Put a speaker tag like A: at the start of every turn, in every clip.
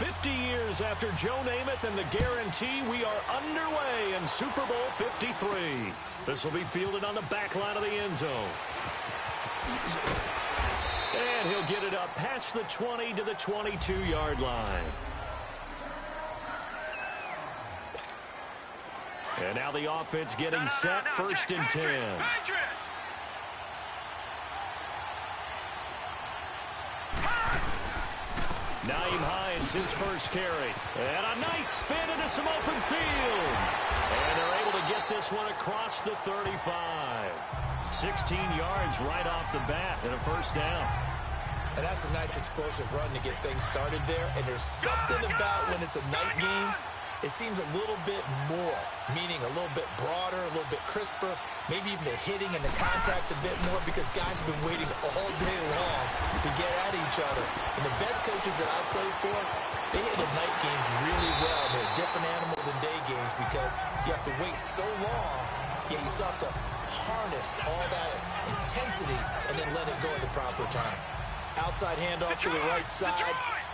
A: 50 years after Joe Namath and the guarantee, we are underway in Super Bowl 53. This will be fielded on the back line of the end zone. And he'll get it up past the 20 to the 22-yard line. And now the offense getting set, first and 10. Nyheim Hines, his first carry. And a nice spin into some open field. And they're able to get this one across the 35. 16 yards right off the bat and a first down.
B: And that's a nice explosive run to get things started there. And there's something about when it's a night game, it seems a little bit more, meaning a little bit broader, a little bit crisper, maybe even the hitting and the contact's a bit more because guys have been waiting all day long to get at each other. And the best coaches that I played for, they handle night games really well. They're a different animal than day games because you have to wait so long, yet you still have to harness all that intensity and then let it go at the proper time. Outside handoff to the right side.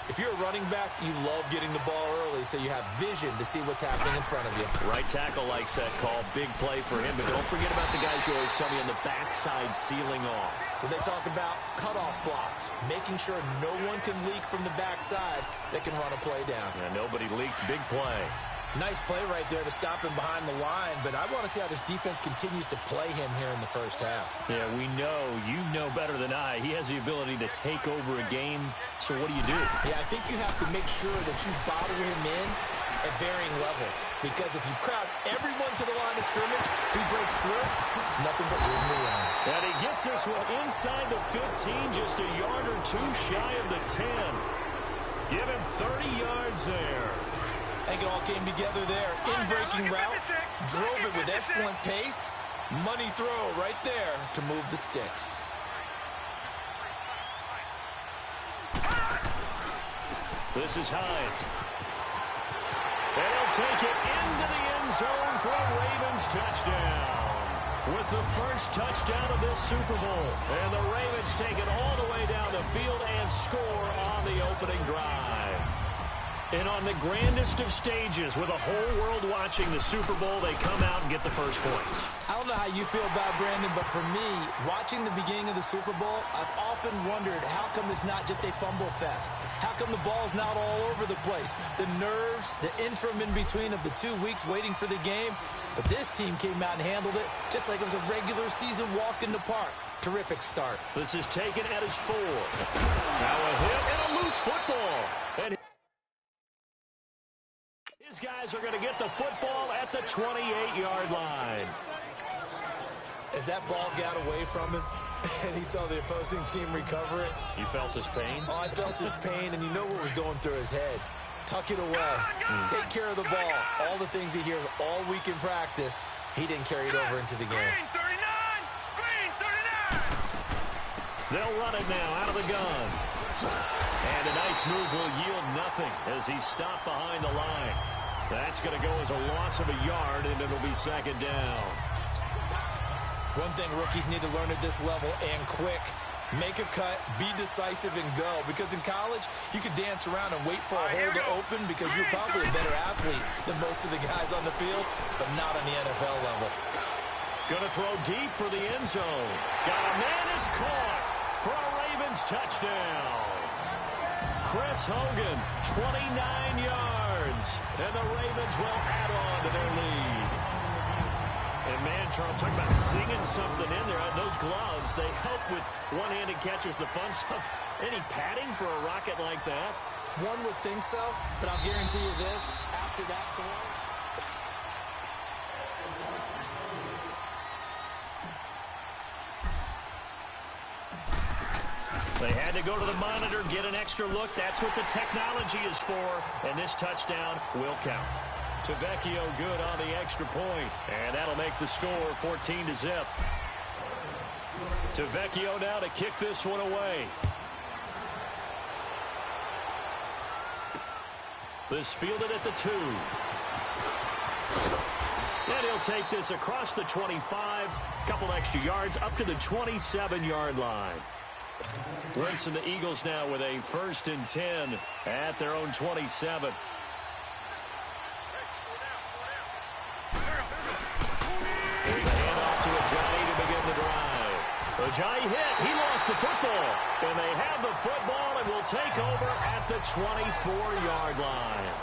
B: If you're a running back, you love getting the ball early so you have vision to see what's happening in front of you.
A: Right tackle likes that call. Big play for him. But don't forget about the guys you always tell me on the backside sealing off.
B: When they talk about cutoff blocks, making sure no one can leak from the backside that can run a play down.
A: Yeah, nobody leaked. Big play.
B: Nice play right there to stop him behind the line, but I want to see how this defense continues to play him here in the first half.
A: Yeah, we know. You know better than I. He has the ability to take over a game, so what do you do?
B: Yeah, I think you have to make sure that you bottle him in at varying levels, because if you crowd everyone to the line of scrimmage, if he breaks through, it's nothing but room to run.
A: And he gets this one inside the 15, just a yard or two shy of the 10. Give him 30 yards there.
B: I think it all came together there. In-breaking route, drove it with excellent pace. Money throw right there to move the sticks.
A: This is Hines. And he'll take it into the end zone for a Ravens touchdown. With the first touchdown of this Super Bowl. And the Ravens take it all the way down the field and score on the opening drive. And on the grandest of stages, with the whole world watching the Super Bowl, they come out and get the first points.
B: I don't know how you feel about Brandon, but for me, watching the beginning of the Super Bowl, I've often wondered how come it's not just a fumble fest? How come the ball's not all over the place? The nerves, the interim in between of the 2 weeks waiting for the game. But this team came out and handled it just like it was a regular season walk in the park. Terrific start.
A: This is taken at his 4. Now a hit and a loose football. And his guys are going to get the football at the 28-yard line.
B: As that ball got away from him and he saw the opposing team recover it.
A: You felt his pain?
B: Oh, I felt his pain, and you know what was going through his head. Tuck it away. Take care of the ball. All the things he hears all week in practice, he didn't carry it over into the game.
C: Green 39!
A: They'll run it now out of the gun. And a nice move will yield nothing as he's stopped behind the line. That's going to go as a loss of a yard, and it'll be second down.
B: One thing rookies need to learn at this level, and quick, make a cut, be decisive, and go. Because in college, you could dance around and wait for a hole to open because you're probably a better athlete than most of the guys on the field, but not on the NFL level.
A: Going to throw deep for the end zone. Got a man, it's caught for a Ravens touchdown. Chris Hogan, 29 yards, and the Ravens will add on to their lead. And man, Charles, talk about singing something in there. Those gloves, they help with one-handed catches, the fun stuff. Any padding for a rocket like that?
B: One would think so, but I'll guarantee you this, after that throw.
A: They had to go to the monitor, get an extra look. That's what the technology is for, and this touchdown will count. Tavecchio good on the extra point, and that'll make the score 14-0. Tavecchio now to kick this one away. This fielded at the 2. And he'll take this across the 25, couple extra yards up to the 27-yard line. Winston, the Eagles now with a 1st and 10 at their own 27. Here's a handoff to Ajayi to begin the drive. Ajayi hit. He lost the football. And they have the football and will take over at the 24-yard line.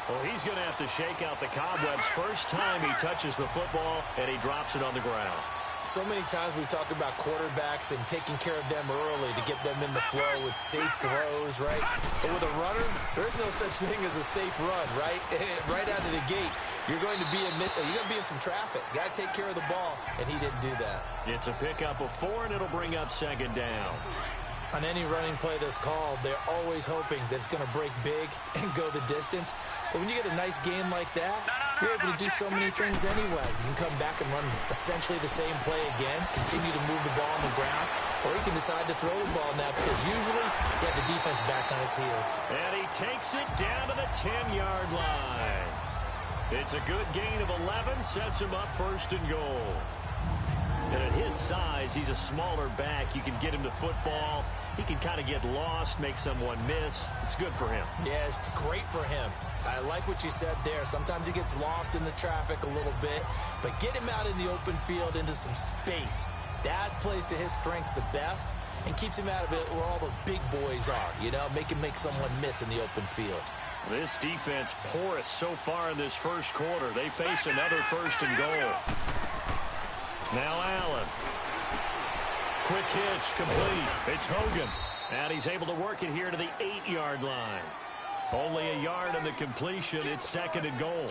A: Well, he's going to have to shake out the cobwebs first time he touches the football, and he drops it on the ground.
B: So many times we talk about quarterbacks and taking care of them early to get them in the flow with safe throws, right? But with a runner, there's no such thing as a safe run, right? Right out of the gate, you're going to be in some traffic. Got to take care of the ball, and he didn't do that.
A: It's a pickup of 4, and it'll bring up 2nd down.
B: On any running play that's called, they're always hoping that it's going to break big and go the distance. But when you get a nice game like that, you're able to do so many things anyway. You can come back and run essentially the same play again, continue to move the ball on the ground, or you can decide to throw the ball now because usually you have the defense back on its heels.
A: And he takes it down to the 10-yard line. It's a good gain of 11, sets him up 1st and goal. And at his size, he's a smaller back. You can get him to football. He can kind of get lost, make someone miss. It's good for him.
B: Yeah, it's great for him. I like what you said there. Sometimes he gets lost in the traffic a little bit, but get him out in the open field into some space. That plays to his strengths the best and keeps him out of it where all the big boys are, you know, make someone miss in the open field.
A: This defense porous so far in this first quarter. They face another 1st and goal. Now Allen. Quick hitch, complete. It's Hogan. And he's able to work it here to the 8-yard line. Only a yard on the completion. It's 2nd and goal.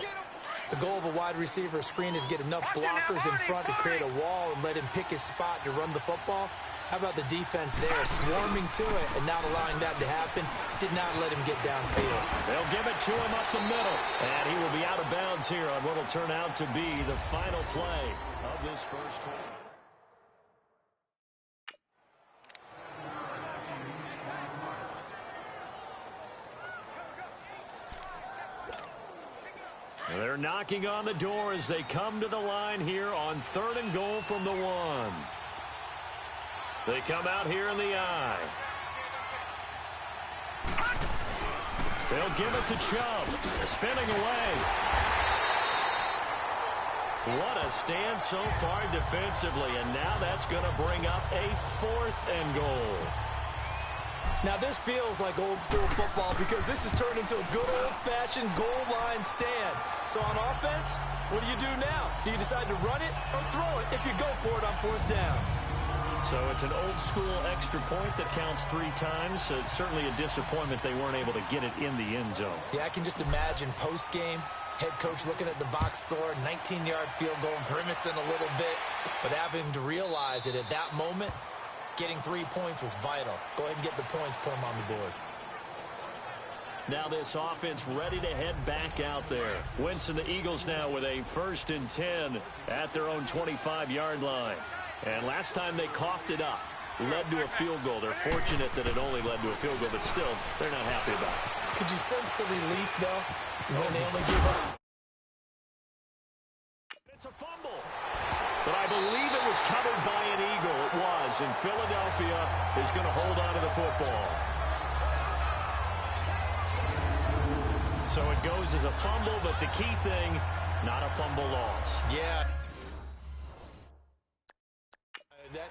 B: The goal of a wide receiver screen is get enough blockers in front to create a wall and let him pick his spot to run the football. How about the defense there, swarming to it and not allowing that to happen? Did not let him get downfield.
A: They'll give it to him up the middle. And he will be out of bounds here on what will turn out to be the final play of this first quarter. They're knocking on the door as they come to the line here on 3rd and goal from the 1. They come out here in the I. They'll give it to Chubb. Spinning away. What a stand so far defensively, and now that's going to bring up a 4th and goal.
B: Now this feels like old school football because this has turned into a good old-fashioned goal line stand. So on offense, what do you do now? Do you decide to run it or throw it? If you go for it on 4th down.
A: So it's an old school extra point that counts 3 times. So it's certainly a disappointment they weren't able to get it in the end zone.
B: Yeah, I can just imagine post-game, head coach looking at the box score, 19-yard field goal, grimacing a little bit, but having to realize that at that moment, getting 3 points was vital. Go ahead and get the points, put them on the board.
A: Now this offense ready to head back out there. Winston, the Eagles now with a 1st and 10 at their own 25-yard line. And last time they coughed it up, led to a field goal. They're fortunate that it only led to a field goal, but still, they're not happy about it.
B: Could you sense the relief, though, when they only gave up?
A: It's a fumble. But I believe it was covered by an Eagle. It was, and Philadelphia is going to hold on to the football. So it goes as a fumble, but the key thing, not a fumble loss.
B: Yeah.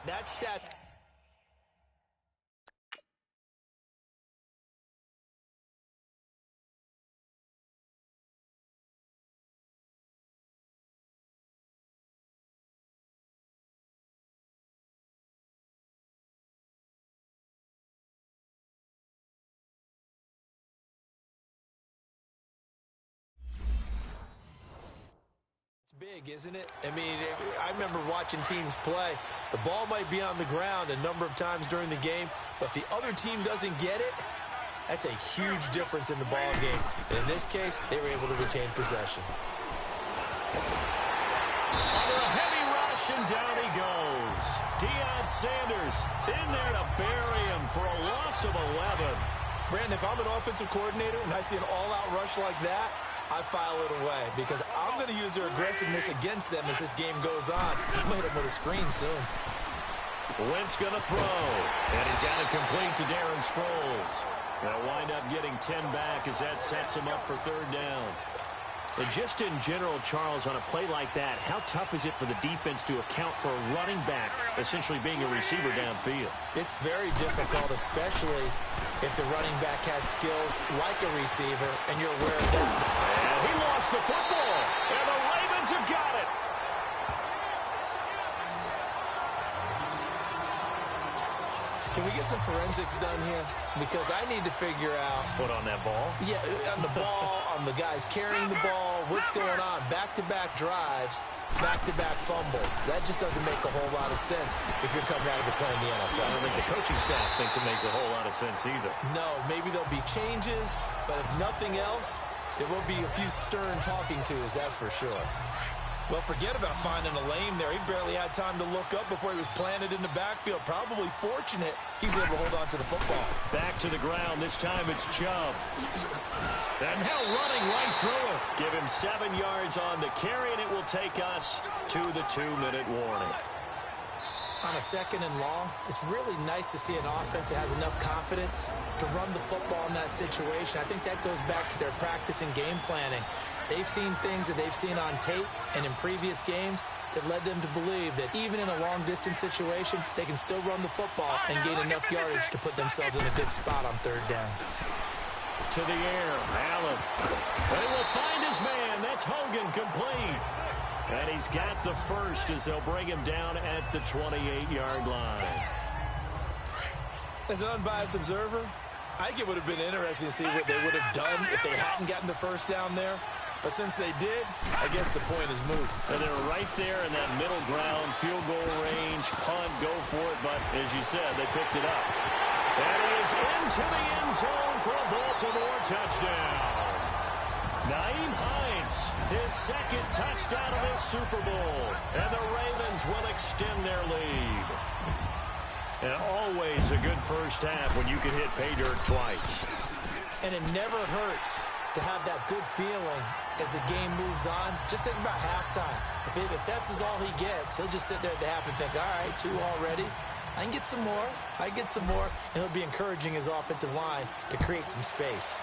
B: That stat. Big, isn't it? I mean, I remember watching teams play. The ball might be on the ground a number of times during the game, but the other team doesn't get it. That's a huge difference in the ball game. And in this case, they were able to retain possession.
A: Under a heavy rush, and down he goes. Deion Sanders in there to bury him for a loss of 11.
B: Brandon, if I'm an offensive coordinator and I see an all-out rush like that, I file it away because I'm going to use their aggressiveness against them as this game goes on. I'm going to hit them with a screen soon.
A: Wentz going to throw. And he's got it complete to Darren Sproles. They'll wind up getting 10 back as that sets him up for third down. And just in general, Charles, on a play like that, how tough is it for the defense to account for a running back essentially being a receiver downfield?
B: It's very difficult, especially if the running back has skills like a receiver and you're aware of that.
A: And he lost the football, and the Ravens have got it.
B: Can we get some forensics done here? Because I need to figure out...
A: What, on that ball?
B: Yeah, on the ball, on the guys carrying the ball, what's going on? Back-to-back drives, back-to-back fumbles. That just doesn't make a whole lot of sense if you're coming out of playing the NFL.
A: I don't think the coaching staff thinks it makes a whole lot of sense either.
B: No, maybe there'll be changes, but if nothing else, there will be a few stern talking tos, that's for sure. Well, forget about finding a lane there. He barely had time to look up before he was planted in the backfield. Probably fortunate he was able to hold on to the football.
A: Back to the ground. This time it's Chubb. And now running right through him. Give him 7 yards on the carry, and it will take us to the 2-minute warning.
B: On a 2nd and long, it's really nice to see an offense that has enough confidence to run the football in that situation. I think that goes back to their practice and game planning. They've seen things that they've seen on tape and in previous games that led them to believe that even in a long-distance situation, they can still run the football and gain enough yardage to put themselves in a good spot on 3rd down.
A: To the air, Allen. They will find his man. That's Hogan complete. And he's got the first as they'll bring him down at the 28-yard line.
B: As an unbiased observer, I think it would have been interesting to see what they would have done if they hadn't gotten the first down there. But since they did, I guess the point is moot.
A: And they're right there in that middle ground, field goal range, punt, go for it. But as you said, they picked it up. And he is into the end zone for a Baltimore touchdown. Nyheim Hines, his 2nd touchdown of this Super Bowl. And the Ravens will extend their lead. And always a good first half when you can hit pay dirt twice.
B: And it never hurts to have that good feeling as the game moves on. Just think about halftime. If that's all he gets, he'll just sit there at the half and think, all right, 2 already. I can get some more. I can get some more. And he'll be encouraging his offensive line to create some space.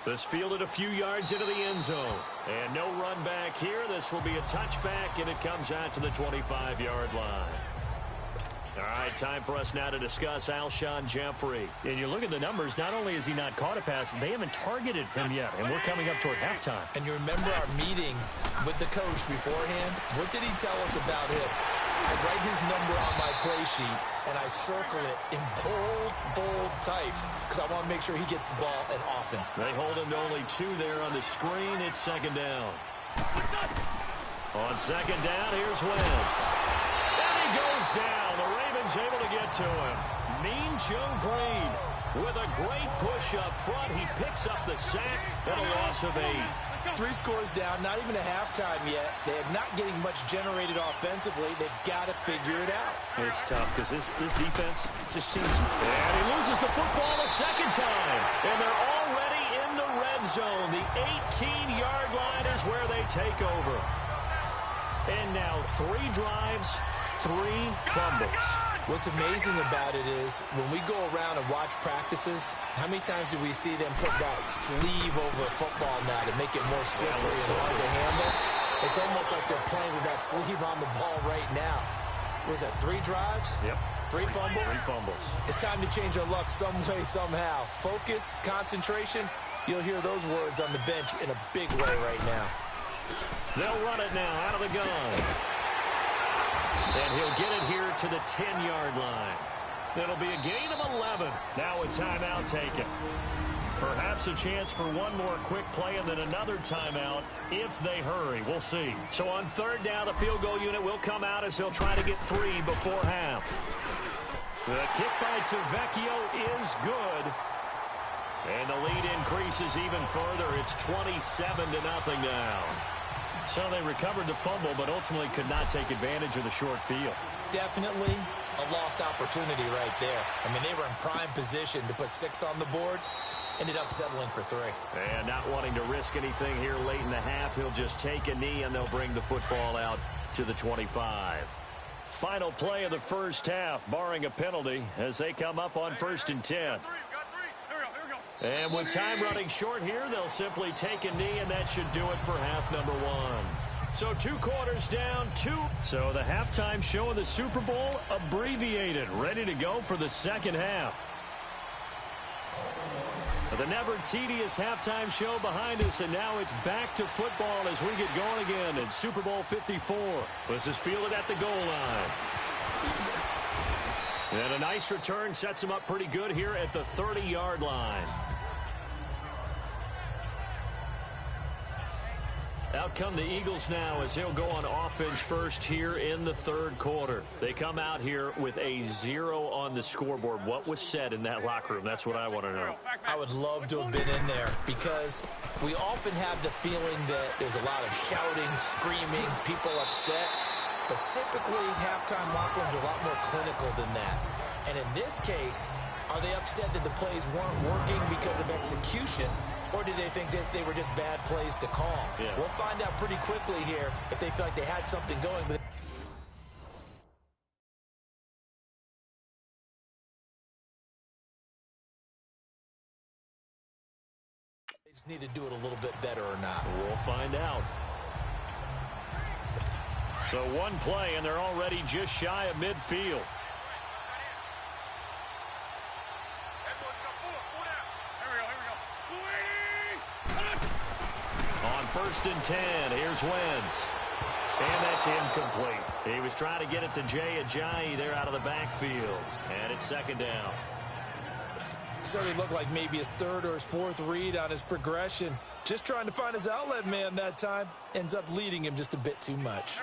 A: This fielded a few yards into the end zone. And no run back here. This will be a touchback, and it comes out to the 25-yard line. All right, time for us now to discuss Alshon Jeffrey. And you look at the numbers, not only has he not caught a pass, they haven't targeted him yet, and we're coming up toward halftime.
B: And you remember our meeting with the coach beforehand? What did he tell us about him? I write his number on my play sheet, and I circle it in bold type because I want to make sure he gets the ball and often.
A: They hold him to only 2 there on the screen. It's 2nd down. On 2nd down, here's Wentz. And he goes down. The Ravens able to get to him. Mean Joe Green with a great push up front. He picks up the sack and a loss of 8.
B: 3 scores down, not even a halftime yet. They are not getting much generated offensively. They've got to figure it out.
A: It's tough because this defense just seems... And he loses the football a 2nd time. And they're already in the red zone. The 18-yard line is where they take over. And now 3 drives, 3 fumbles.
B: What's amazing about it is when we go around and watch practices, how many times do we see them put that sleeve over a football now to make it more slippery and hard to handle? It's almost like they're playing with that sleeve on the ball right now. What was that, 3 drives?
A: Yep.
B: 3 fumbles?
A: 3 fumbles.
B: It's time to change our luck some way, somehow. Focus, concentration, you'll hear those words on the bench in a big way right now.
A: They'll run it now out of the gun. And he'll get it here to the 10-yard line. It'll be a gain of 11. Now a timeout taken. Perhaps a chance for one more quick play and then another timeout if they hurry. We'll see. So on 3rd down, the field goal unit will come out as they'll try to get 3 before half. The kick by Tavecchio is good. And the lead increases even further. It's 27-0 now. So they recovered the fumble, but ultimately could not take advantage of the short field.
B: Definitely a lost opportunity right there. I mean, they were in prime position to put 6 on the board. Ended up settling for 3.
A: And not wanting to risk anything here late in the half, he'll just take a knee, and they'll bring the football out to the 25. Final play of the first half, barring a penalty, as they come up on 1st and 10. And with time running short here, they'll simply take a knee, and that should do it for half number 1. So 2 quarters down, 2. So the halftime show of the Super Bowl abbreviated, ready to go for the second half. The never-tedious halftime show behind us, and now it's back to football as we get going again in Super Bowl 54. This is fielded at the goal line. And a nice return sets him up pretty good here at the 30-yard line. Out come the Eagles now as they'll go on offense first here in the third quarter. They come out here with a 0 on the scoreboard. What was said in that locker room? That's what I want to know.
B: I would love to have been in there because we often have the feeling that there's a lot of shouting, screaming, people upset. But typically, halftime locker rooms are a lot more clinical than that. And in this case, are they upset that the plays weren't working because of execution? Or did they think they were just bad plays to call?
A: Yeah.
B: We'll find out pretty quickly here if they feel like they had something going. But they just need to do it a little bit better or not.
A: We'll find out. So one play, and they're already just shy of midfield. On 1st and 10, here's Wentz. And that's incomplete. He was trying to get it to Jay Ajayi there out of the backfield. And it's 2nd down.
B: Certainly looked like maybe his 3rd or his 4th read on his progression. Just trying to find his outlet man that time. Ends up leading him just a bit too much.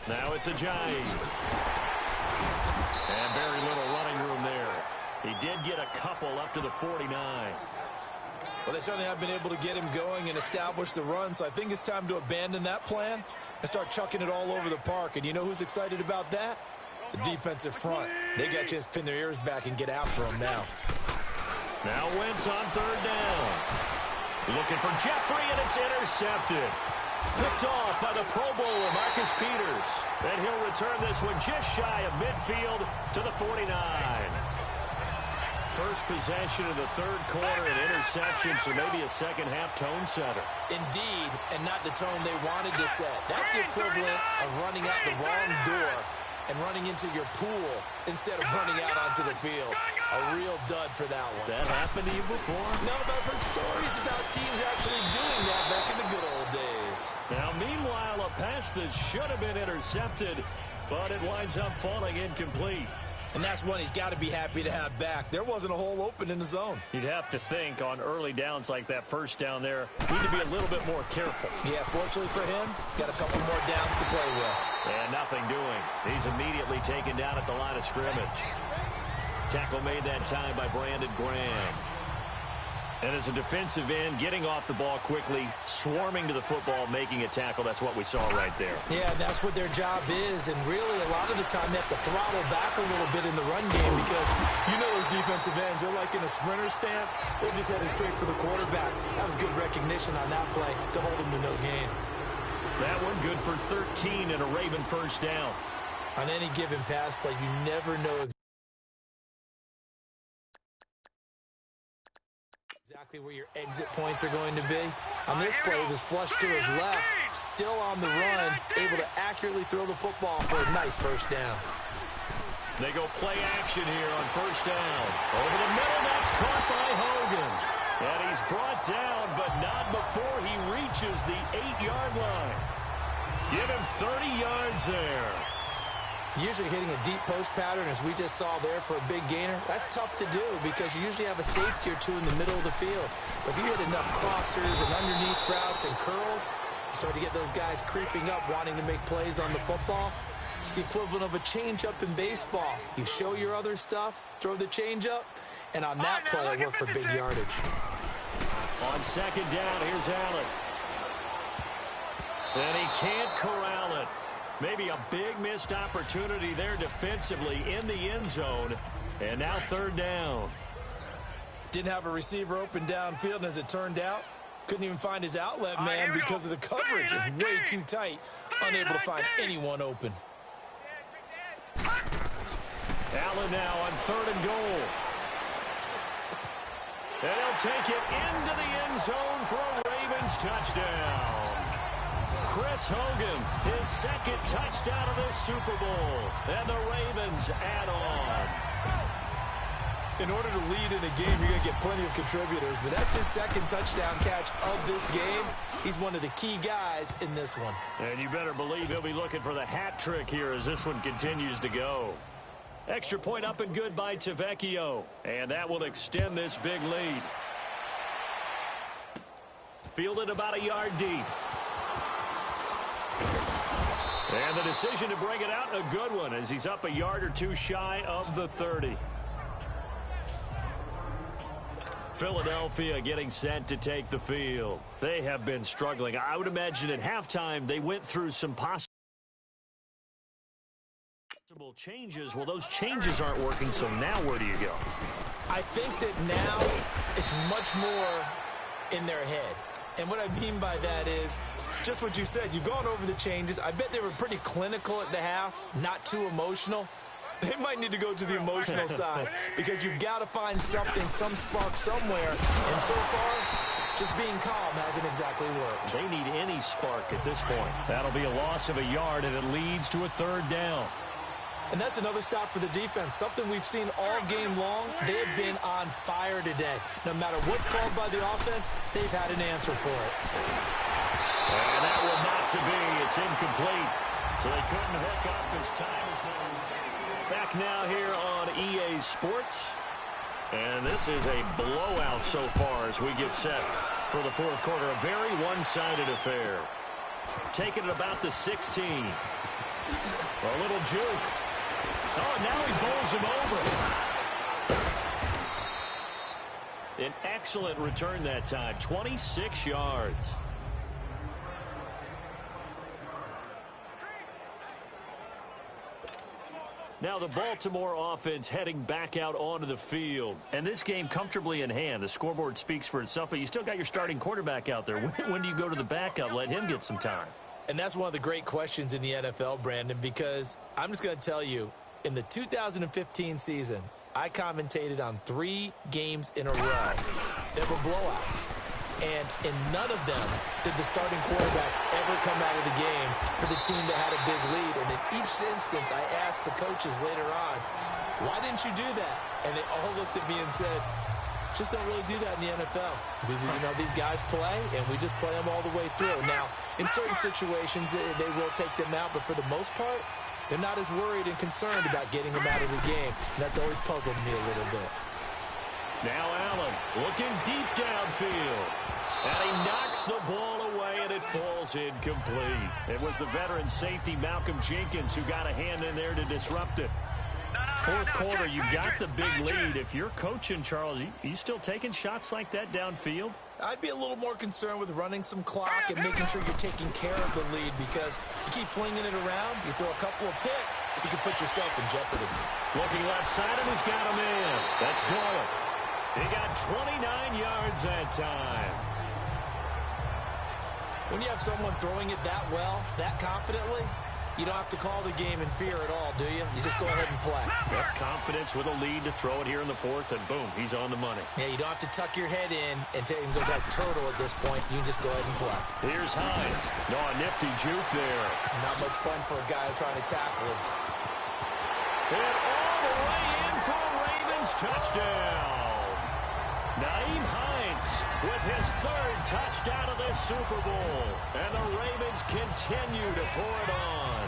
A: Now it's Ajayi. And very little running room there. He did get a couple up to the 49.
B: Well, they certainly have been able to get him going and establish the run, so I think it's time to abandon that plan and start chucking it all over the park. And you know who's excited about that? The defensive front. They got a chance to pin their ears back and get after him now.
A: Now Wentz on 3rd down. Looking for Jeffrey, and it's intercepted. Picked off by the Pro Bowler, Marcus Peters. And he'll return this one just shy of midfield to the 49. First possession of the third quarter, an interception, so maybe a second-half tone setter.
B: Indeed, and not the tone they wanted to set. That's the equivalent of running out the wrong door and running into your pool instead of running out onto the field. A real dud for that one.
A: Has that happened to you before?
B: No, but I've heard stories about teams actually doing that back in the good old days.
A: Now, meanwhile, a pass that should have been intercepted, but it winds up falling incomplete.
B: And that's one he's got to be happy to have back. There wasn't a hole open in the zone.
A: You'd have to think on early downs like that first down there, need to be a little bit more careful.
B: Yeah, fortunately for him, got a couple more downs to play with.
A: And nothing doing. He's immediately taken down at the line of scrimmage. Tackle made that time by Brandon Graham. And as a defensive end, getting off the ball quickly, swarming to the football, making a tackle, that's what we saw right there.
B: Yeah, that's what their job is. And really, a lot of the time, they have to throttle back a little bit in the run game because you know those defensive ends, they're like in a sprinter stance. They're just headed straight for the quarterback. That was good recognition on that play to hold him to no gain.
A: That one good for 13 and a Raven first down.
B: On any given pass play, you never know exactly where your exit points are going to be. On this play, it was flushed to his left, still on the run, able to accurately throw the football for a nice first down.
A: They go play action here on first down. Over the middle, that's caught by Hogan. And he's brought down, but not before he reaches the 8-yard line. Give him 30 yards there.
B: Usually hitting a deep post pattern, as we just saw there for a big gainer, that's tough to do because you usually have a safety or two in the middle of the field. But if you hit enough crossers and underneath routes and curls, you start to get those guys creeping up, wanting to make plays on the football. It's the equivalent of a changeup in baseball. You show your other stuff, throw the changeup, and on that play, it worked for big yardage.
A: On second down, here's Allen. And he can't corral it. Maybe a big missed opportunity there defensively in the end zone. And now third down.
B: Didn't have a receiver open downfield, and as it turned out, Couldn't even find his outlet, man, because of the coverage. It's way too tight. Unable to find anyone open.
A: Allen now on 3rd and goal. And he'll take it into the end zone for a Ravens touchdown. Chris Hogan, his 2nd touchdown of this Super Bowl. And the Ravens add on.
B: In order to lead in a game, you're going to get plenty of contributors, but that's his 2nd touchdown catch of this game. He's one of the key guys in this one.
A: And you better believe he'll be looking for the hat trick here as this one continues to go. Extra point up and good by Tavecchio. And that will extend this big lead. Fielded about a yard deep. And the decision to bring it out, a good one, as he's up a yard or two shy of the 30. Philadelphia getting set to take the field. They have been struggling. I would imagine at halftime they went through some possible changes. Well, those changes aren't working, so now where do you go?
B: I think that now it's much more in their head. And what I mean by that is just what you said. You've gone over the changes. I bet they were pretty clinical at the half, not too emotional. They might need to go to the emotional side because you've got to find something, some spark somewhere. And so far, just being calm hasn't exactly worked.
A: They need any spark at this point. That'll be a loss of a yard, and it leads to a 3rd down.
B: And that's another stop for the defense, something we've seen all game long. They have been on fire today. No matter what's called by the offense, they've had an answer for it.
A: And that will not to be. It's incomplete. So they couldn't hook up as time is now. Back now here on EA Sports. And this is a blowout so far as we get set for the 4th quarter. A very one-sided affair. Taking it about the 16. A little juke. Oh, now he bowls him over. An excellent return that time. 26 yards. Now the Baltimore offense heading back out onto the field. And this game comfortably in hand. The scoreboard speaks for itself, but you still got your starting quarterback out there. When do you go to the backup? Let him get some time.
B: And that's one of the great questions in the NFL, Brandon, because I'm just going to tell you, in the 2015 season, I commentated on 3 games in a row that were blowouts. And in none of them did the starting quarterback ever come out of the game for the team that had a big lead. And in each instance, I asked the coaches later on, why didn't you do that? And they all looked at me and said, just don't really do that in the NFL. You know, these guys play, and we just play them all the way through. Now, in certain situations, they will take them out, but for the most part, they're not as worried and concerned about getting them out of the game. And that's always puzzled me a little bit.
A: Now Allen looking deep downfield. And he knocks the ball away, and it falls incomplete. It was the veteran safety, Malcolm Jenkins, who got a hand in there to disrupt it. 4th quarter, you got the big lead. If you're coaching, Charles, you still taking shots like that downfield?
B: I'd be a little more concerned with running some clock and making sure you're taking care of the lead, because you keep flinging it around, you throw a couple of picks, you can put yourself in jeopardy.
A: Looking left side, and he's got him in. That's Doyle. He got 29 yards that time.
B: When you have someone throwing it that well, that confidently, you don't have to call the game in fear at all, do you? You just go ahead and play.
A: Yep, confidence with a lead to throw it here in the 4th, and boom, he's on the money.
B: Yeah, you don't have to tuck your head in and go like turtle at this point. You can just go ahead and play.
A: Here's Hines. No, a nifty juke there.
B: Not much fun for a guy trying to tackle him.
A: And all the way in for a Ravens touchdown. Nyheim Hines with his 3rd touchdown of this Super Bowl. And the Ravens continue to pour it on.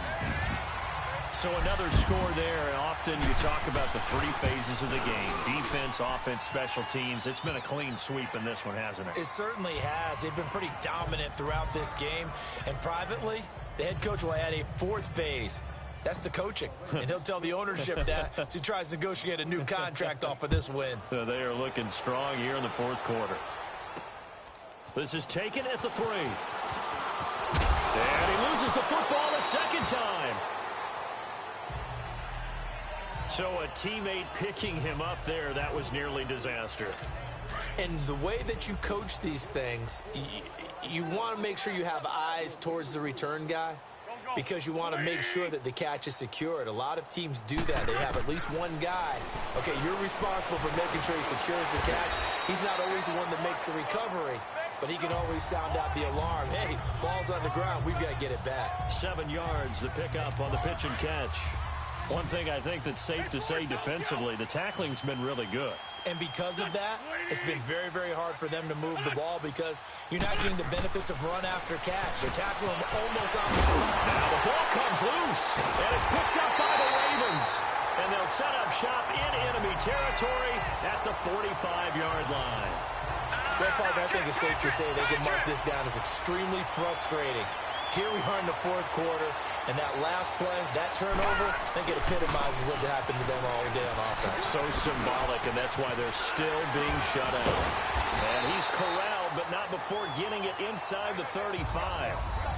A: So another score there, and often you talk about the 3 phases of the game. Defense, offense, special teams. It's been a clean sweep in this one, hasn't it?
B: It certainly has. They've been pretty dominant throughout this game. And privately, the head coach will add a 4th phase. That's the coaching. And he'll tell the ownership that as he tries to negotiate a new contract off of this win.
A: They are looking strong here in the 4th quarter. This is taken at the 3. And he loses the football a 2nd time. So a teammate picking him up there, that was nearly disaster.
B: And the way that you coach these things, you want to make sure you have eyes towards the return guy because you want to make sure that the catch is secured. A lot of teams do that. They have at least one guy. Okay, you're responsible for making sure he secures the catch. He's not always the one that makes the recovery, but he can always sound out the alarm. Hey, ball's on the ground. We've got to get it back.
A: 7 yards, the pickup on the pitch and catch. One thing I think that's safe to say defensively, the tackling's been really good.
B: And because of that, it's been very, very hard for them to move the ball because you're not getting the benefits of run after catch. They're tackling them almost on the spot.
A: Now the ball comes loose, and it's picked up by the Ravens. And they'll set up shop in enemy territory at the 45-yard line.
B: Well, partner, I think it's safe to say they can mark this down as extremely frustrating. Here we are in the fourth quarter, and that last play, that turnover, I think it epitomizes what happened to them all day on offense.
A: So symbolic, and that's why they're still being shut out. And he's corralled, but not before getting it inside the 35.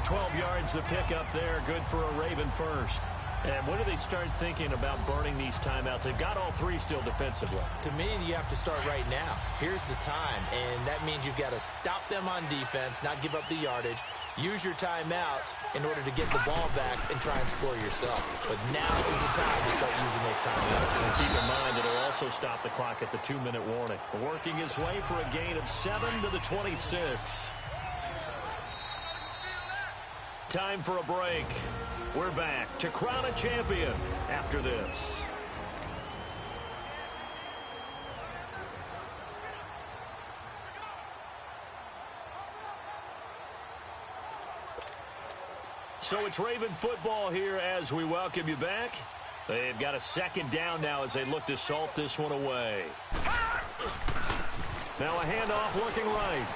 A: 12 yards to pick up there, good for a Raven first. And when do they start thinking about burning these timeouts? They've got all three still defensively.
B: To me, you have to start right now. Here's the time, and that means you've got to stop them on defense, not give up the yardage, use your timeouts in order to get the ball back and try and score yourself. But now is the time to start using those timeouts.
A: And keep in mind, it'll also stop the clock at the 2-minute warning. Working his way for a gain of 7 to the 26. Time for a break. We're back to crown a champion after this. So it's Raven football here as we welcome you back. They've got a second down now as they look to salt this one away. Now a handoff looking right.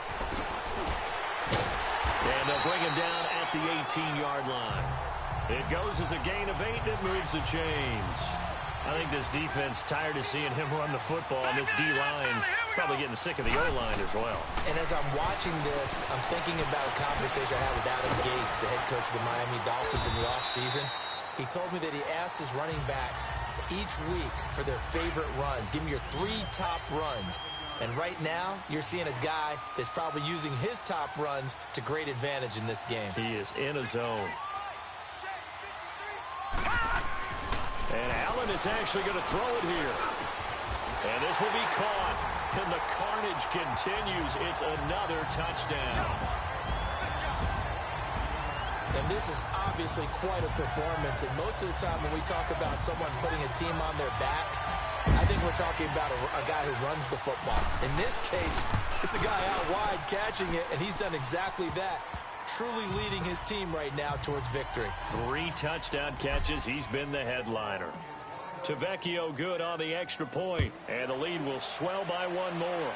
A: And they'll bring him down at the 18-yard line. It goes as a gain of 8, and it moves the chains. I think this defense tired of seeing him run the football, and this D-line probably getting sick of the O-line as well.
B: And as I'm watching this, I'm thinking about a conversation I had with Adam Gase, the head coach of the Miami Dolphins in the offseason. He told me that he asked his running backs each week for their favorite runs. Give me your 3 top runs. And right now, you're seeing a guy that's probably using his top runs to great advantage in this game.
A: He is in a zone. And Allen is actually going to throw it here. And this will be caught. And the carnage continues. It's another touchdown.
B: And this is obviously quite a performance. And most of the time when we talk about someone putting a team on their back, I think we're talking about a guy who runs the football. In this case, it's a guy out wide catching it, and he's done exactly that. Truly leading his team right now towards victory. 3
A: touchdown catches. He's been the headliner. Tavecchio good on the extra point, and the lead will swell by 1 more.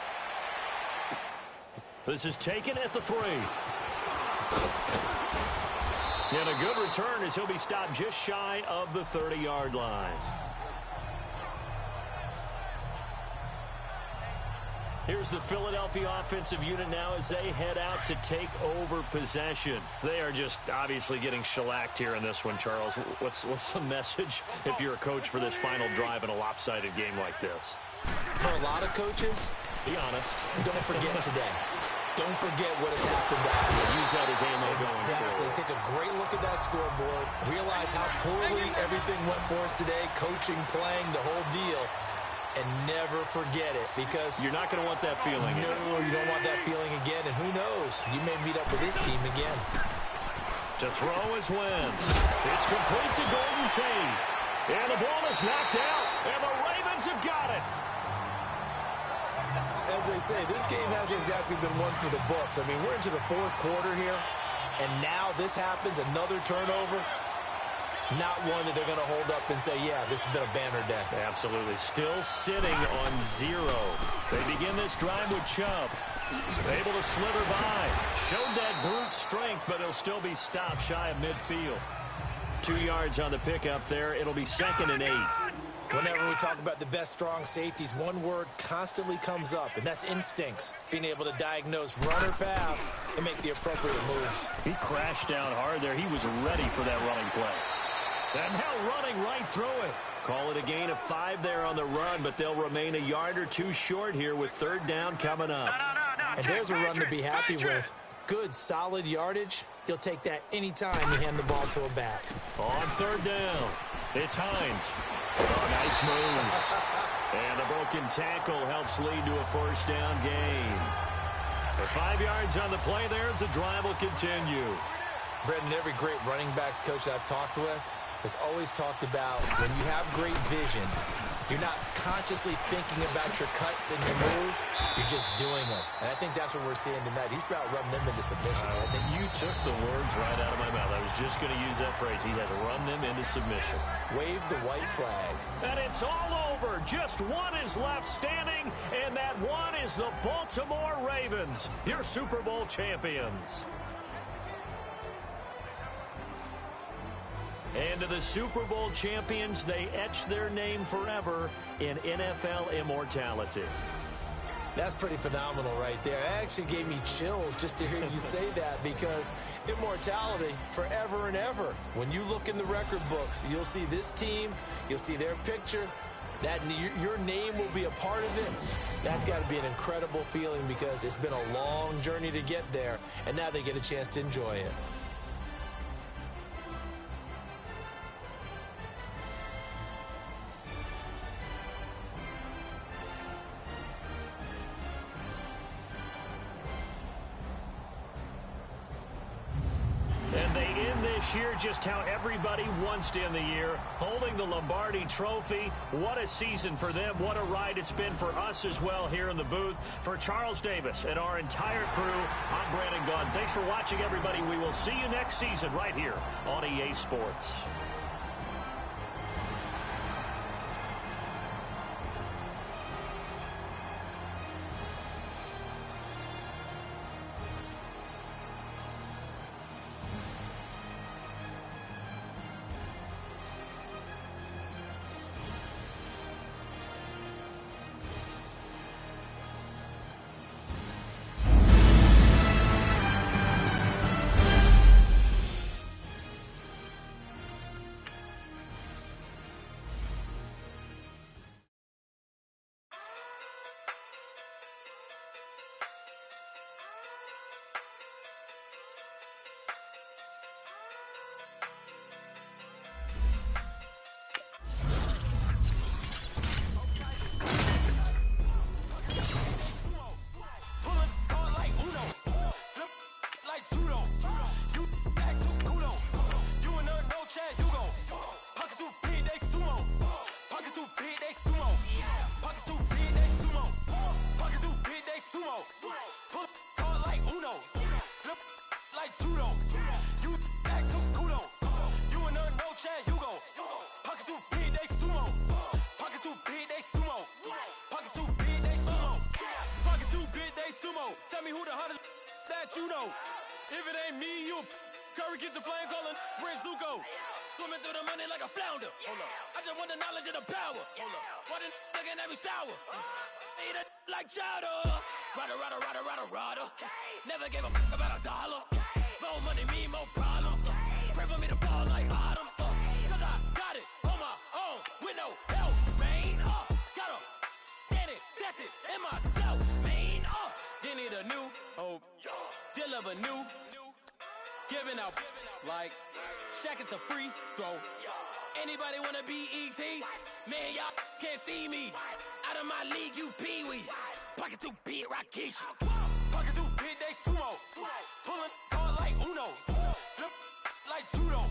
A: This is taken at the 3. And a good return as he'll be stopped just shy of the 30-yard line. Here's the Philadelphia offensive unit now as they head out to take over possession. They are just obviously getting shellacked here in this one, Charles. What's the message if you're a coach for this final drive in a lopsided game like this?
B: For a lot of coaches,
A: be honest.
B: Don't forget today. Don't forget what has happened out here.
A: Use that as ammo going forward.
B: Take a great look at that scoreboard. Realize how poorly everything went for us today. Coaching, playing, the whole deal. And never forget it, because
A: you're not going to want that feeling.
B: No, you don't want that feeling again. And who knows? You may meet up with this team again.
A: To throw is Wentz. It's complete to Golden Tate. And the ball is knocked out. And the Ravens have got it.
B: As they say, this game hasn't exactly been one for the books. I mean, we're into the fourth quarter here. And now this happens, another turnover. Not one that they're going to hold up and say, yeah, this has been a banner day.
A: Absolutely. Still sitting on 0. They begin this drive with Chubb. Able to slither by. Showed that brute strength, but he'll still be stopped shy of midfield. 2 yards on the pickup there. It'll be 2nd and 8.
B: Whenever we talk about the best strong safeties, one word constantly comes up, and that's instincts. Being able to diagnose run or pass and make the appropriate moves.
A: He crashed down hard there. He was ready for that running play. And now running right through it. Call it a gain of 5 there on the run, but they'll remain a yard or 2 short here with 3rd down coming up.
B: And there's a run to be happy with. Good, solid yardage. He'll take that anytime you hand the ball to a back.
A: On 3rd down, it's Hines. Oh, nice move. And a broken tackle helps lead to a 1st down gain. For 5 yards on the play there, the drive will continue.
B: Brendan, every great running backs coach I've talked with has always talked about when you have great vision, you're not consciously thinking about your cuts and your moves, you're just doing them. And I think that's what we're seeing tonight. He's about running them into submission.
A: I think you took the words right out of my mouth. I was just going to use that phrase. He had to run them into submission.
B: Wave the white flag.
A: And it's all over. Just one is left standing, and that one is the Baltimore Ravens, your Super Bowl champions. And to the Super Bowl champions, they etch their name forever in NFL immortality.
B: That's pretty phenomenal right there. It actually gave me chills just to hear you say that, because immortality forever and ever. When you look in the record books, you'll see this team, you'll see their picture, that your name will be a part of it. That's got to be an incredible feeling, because it's been a long journey to get there, and now they get a chance to enjoy it.
A: Year just how everybody wants to end the year, holding the Lombardi Trophy. What a season for them. What a ride it's been for us as well here in the booth. For Charles Davis and our entire crew, I'm Brandon Gaudin. Thanks for watching, everybody. We will see you next season right here on EA Sports.
D: If it ain't me, you Curry get the flame calling Prince Zuko. Swimming through the money like a flounder. Hold up. I just want the knowledge and the power. Hold up. Why the looking at me sour? Eat it like chowder. Rada. Never gave a about a dollar. More money, me, more problems. Pray for me to fall like autumn. Cause I got it on my own with no help, man. Got a Danny, that's it, and myself, man. They need a new hope. Deliver new. Giving out like Shaq at the free throw. Anybody wanna be ET? Man, y'all can't see me. Out of my league, you pee-wee. Pocket too big, Rakish. Pocket too big, they sumo. Pulling card like Uno. Flip like judo.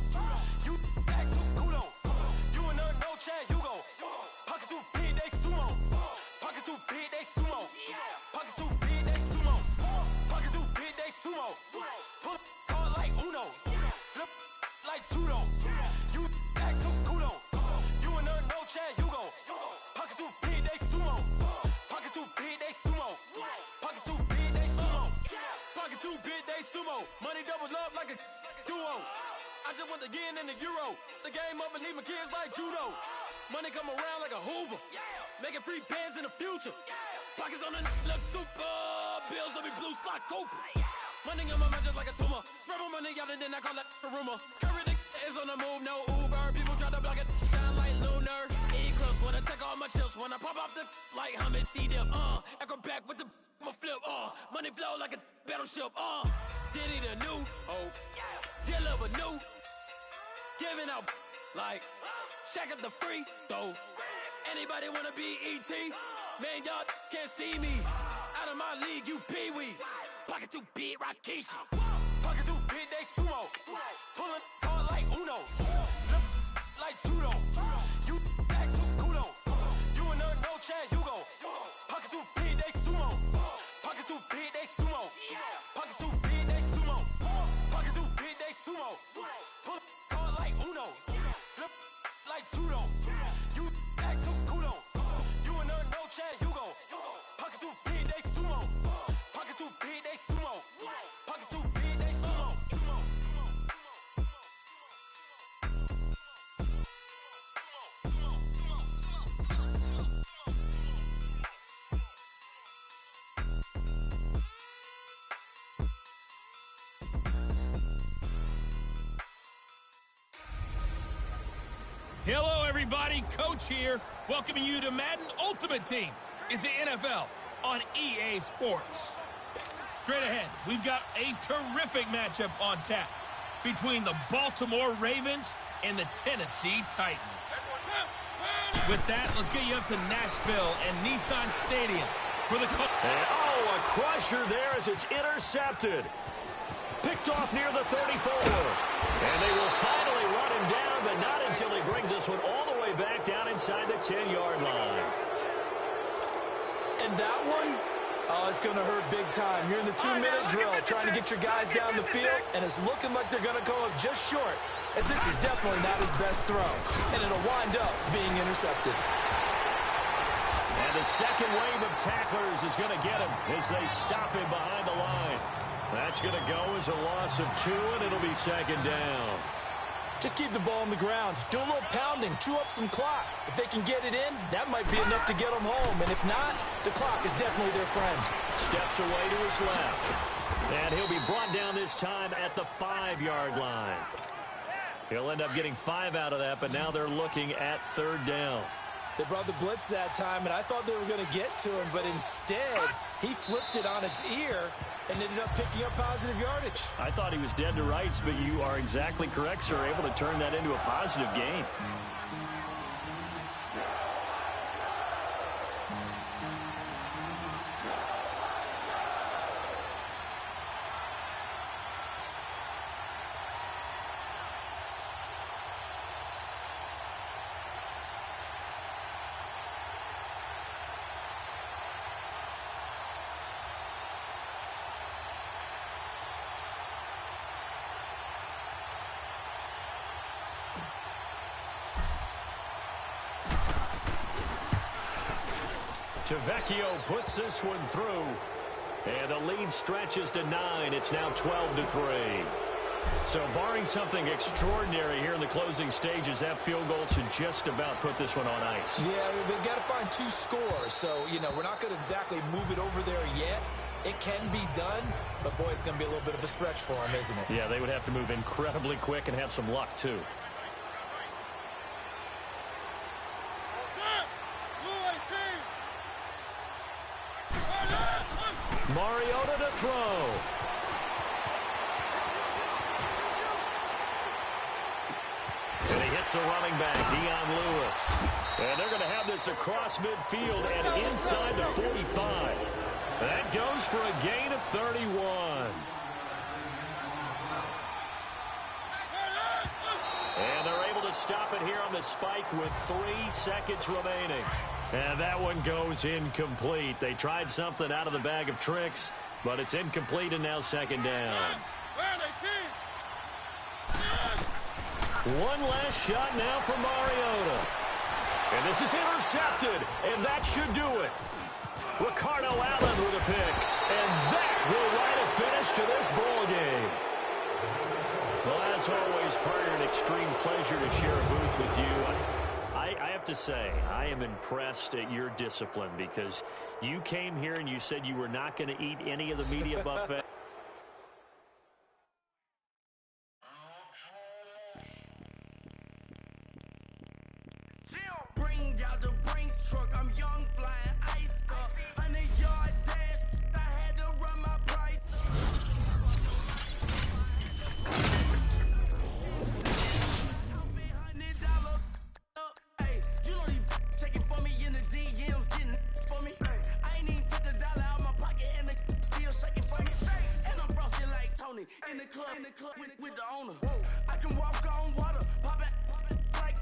D: You act too kudo. You in a no Chad Hugo. Pocket too big, they sumo. Pocket too big, they sumo. Pocket too big, they sumo. Pocket too big, they sumo. Pull card like Uno. Flip like judo. You act too kudo. You in a no Chad Hugo. Pocket too big, they sumo. Pocket too big, they sumo. Pocket too big, they sumo. Pocket too big, they sumo. Money doubles up like a duo. I just want the yen and the euro. The game up and leave my kids like judo. Money come around like a Hoover. Making free bands in the future. Pockets on the look super. Bills on me blue slot Cooper. Money in my mind just like a tumor. Spread my money out and then I call that a rumor. Curry the is on the move, no Uber. People try the block, it shine like lunar eclipse. When I take all my chips, when I pop off the like hummus, C-dip, acrobat with the I'ma flip, money flow like a battleship, Diddy the new, deliver new, giving out like Shaq at the free throw. Anybody wanna be ET? Man, y'all can't see me. Out of my league, you pee-wee. Pocket too big, Rakishi. Pocket too big, they sumo. Pulling card like Uno. Look like judo. You act too kudo. You and no Chad Hugo. Pocket too big, they sumo. Pocket too big, they sumo. Pocket too big, they sumo. Pocket too big, they sumo. Pull card like Uno. Look like judo. You act too kudo. You and no Chad Hugo. Pocket too big, they sumo. Pocket too big, they sumo. Pocket too big, they sumo.
E: Hello, everybody. Coach here, welcoming you to Madden Ultimate Team. It's the NFL on EA Sports. Straight ahead, we've got a terrific matchup on tap between the Baltimore Ravens and the Tennessee Titans. With that, let's get you up to Nashville and Nissan Stadium for the...
A: A crusher there as it's intercepted. Picked off near the 34. And they will finally run him down, but not until he brings this one all the way back down inside the 10-yard line.
B: And that one, it's going to hurt big time. You're in the 2-minute drill trying to get your guys down the field, and it's looking like they're going to go up just short, as this is definitely not his best throw. And it'll wind up being intercepted.
A: And the second wave of tacklers is going to get him as they stop him behind the line. That's going to go as a loss of 2, and it'll be second down.
B: Just keep the ball on the ground. Do a little pounding. Chew up some clock. If they can get it in, that might be enough to get them home. And if not, the clock is definitely their friend.
A: Steps away to his left. And he'll be brought down this time at the 5-yard line. He'll end up getting 5 out of that, but now they're looking at third down.
B: They brought the blitz that time, and I thought they were going to get to him, but instead, he flipped it on its ear and ended up picking up positive yardage.
A: I thought he was dead to rights, but you are exactly correct, sir. Able to turn that into a positive gain. Tavecchio puts this one through. And the lead stretches to 9. It's now 12-3. So barring something extraordinary here in the closing stages, that field goal should just about put this one on ice.
B: Yeah, we've got to find 2 scores. So, we're not going to exactly move it over there yet. It can be done, but boy, it's going to be a little bit of a stretch for them, isn't it?
A: Yeah, they would have to move incredibly quick and have some luck, too. Mariota to throw. And he hits the running back, Dion Lewis. And they're going to have this across midfield and inside the 45. That goes for a gain of 31. And they're able to stop it here on the spike with 3 seconds remaining. And that one goes incomplete. They tried something out of the bag of tricks, but it's incomplete and now second down. One last shot now for Mariota. And this is intercepted, and that should do it. Ricardo Allen with a pick, and that will write a finish to this ball game. Well, as always, partner, an extreme pleasure to share a booth with you. I have to say, I am impressed at your discipline because you came here and you said you were not going to eat any of the media buffet.
F: Bring out the Brinks truck, I'm young, flying, iced up. 100-yard dash, I had to run my price up. $100 up. Hey, you know these checking for me in the DMs, getting for me. I ain't even took a dollar out my pocket and the still shaking for me. And I'm frosty like Tony in the club with the owner. I can walk on water, pop it like,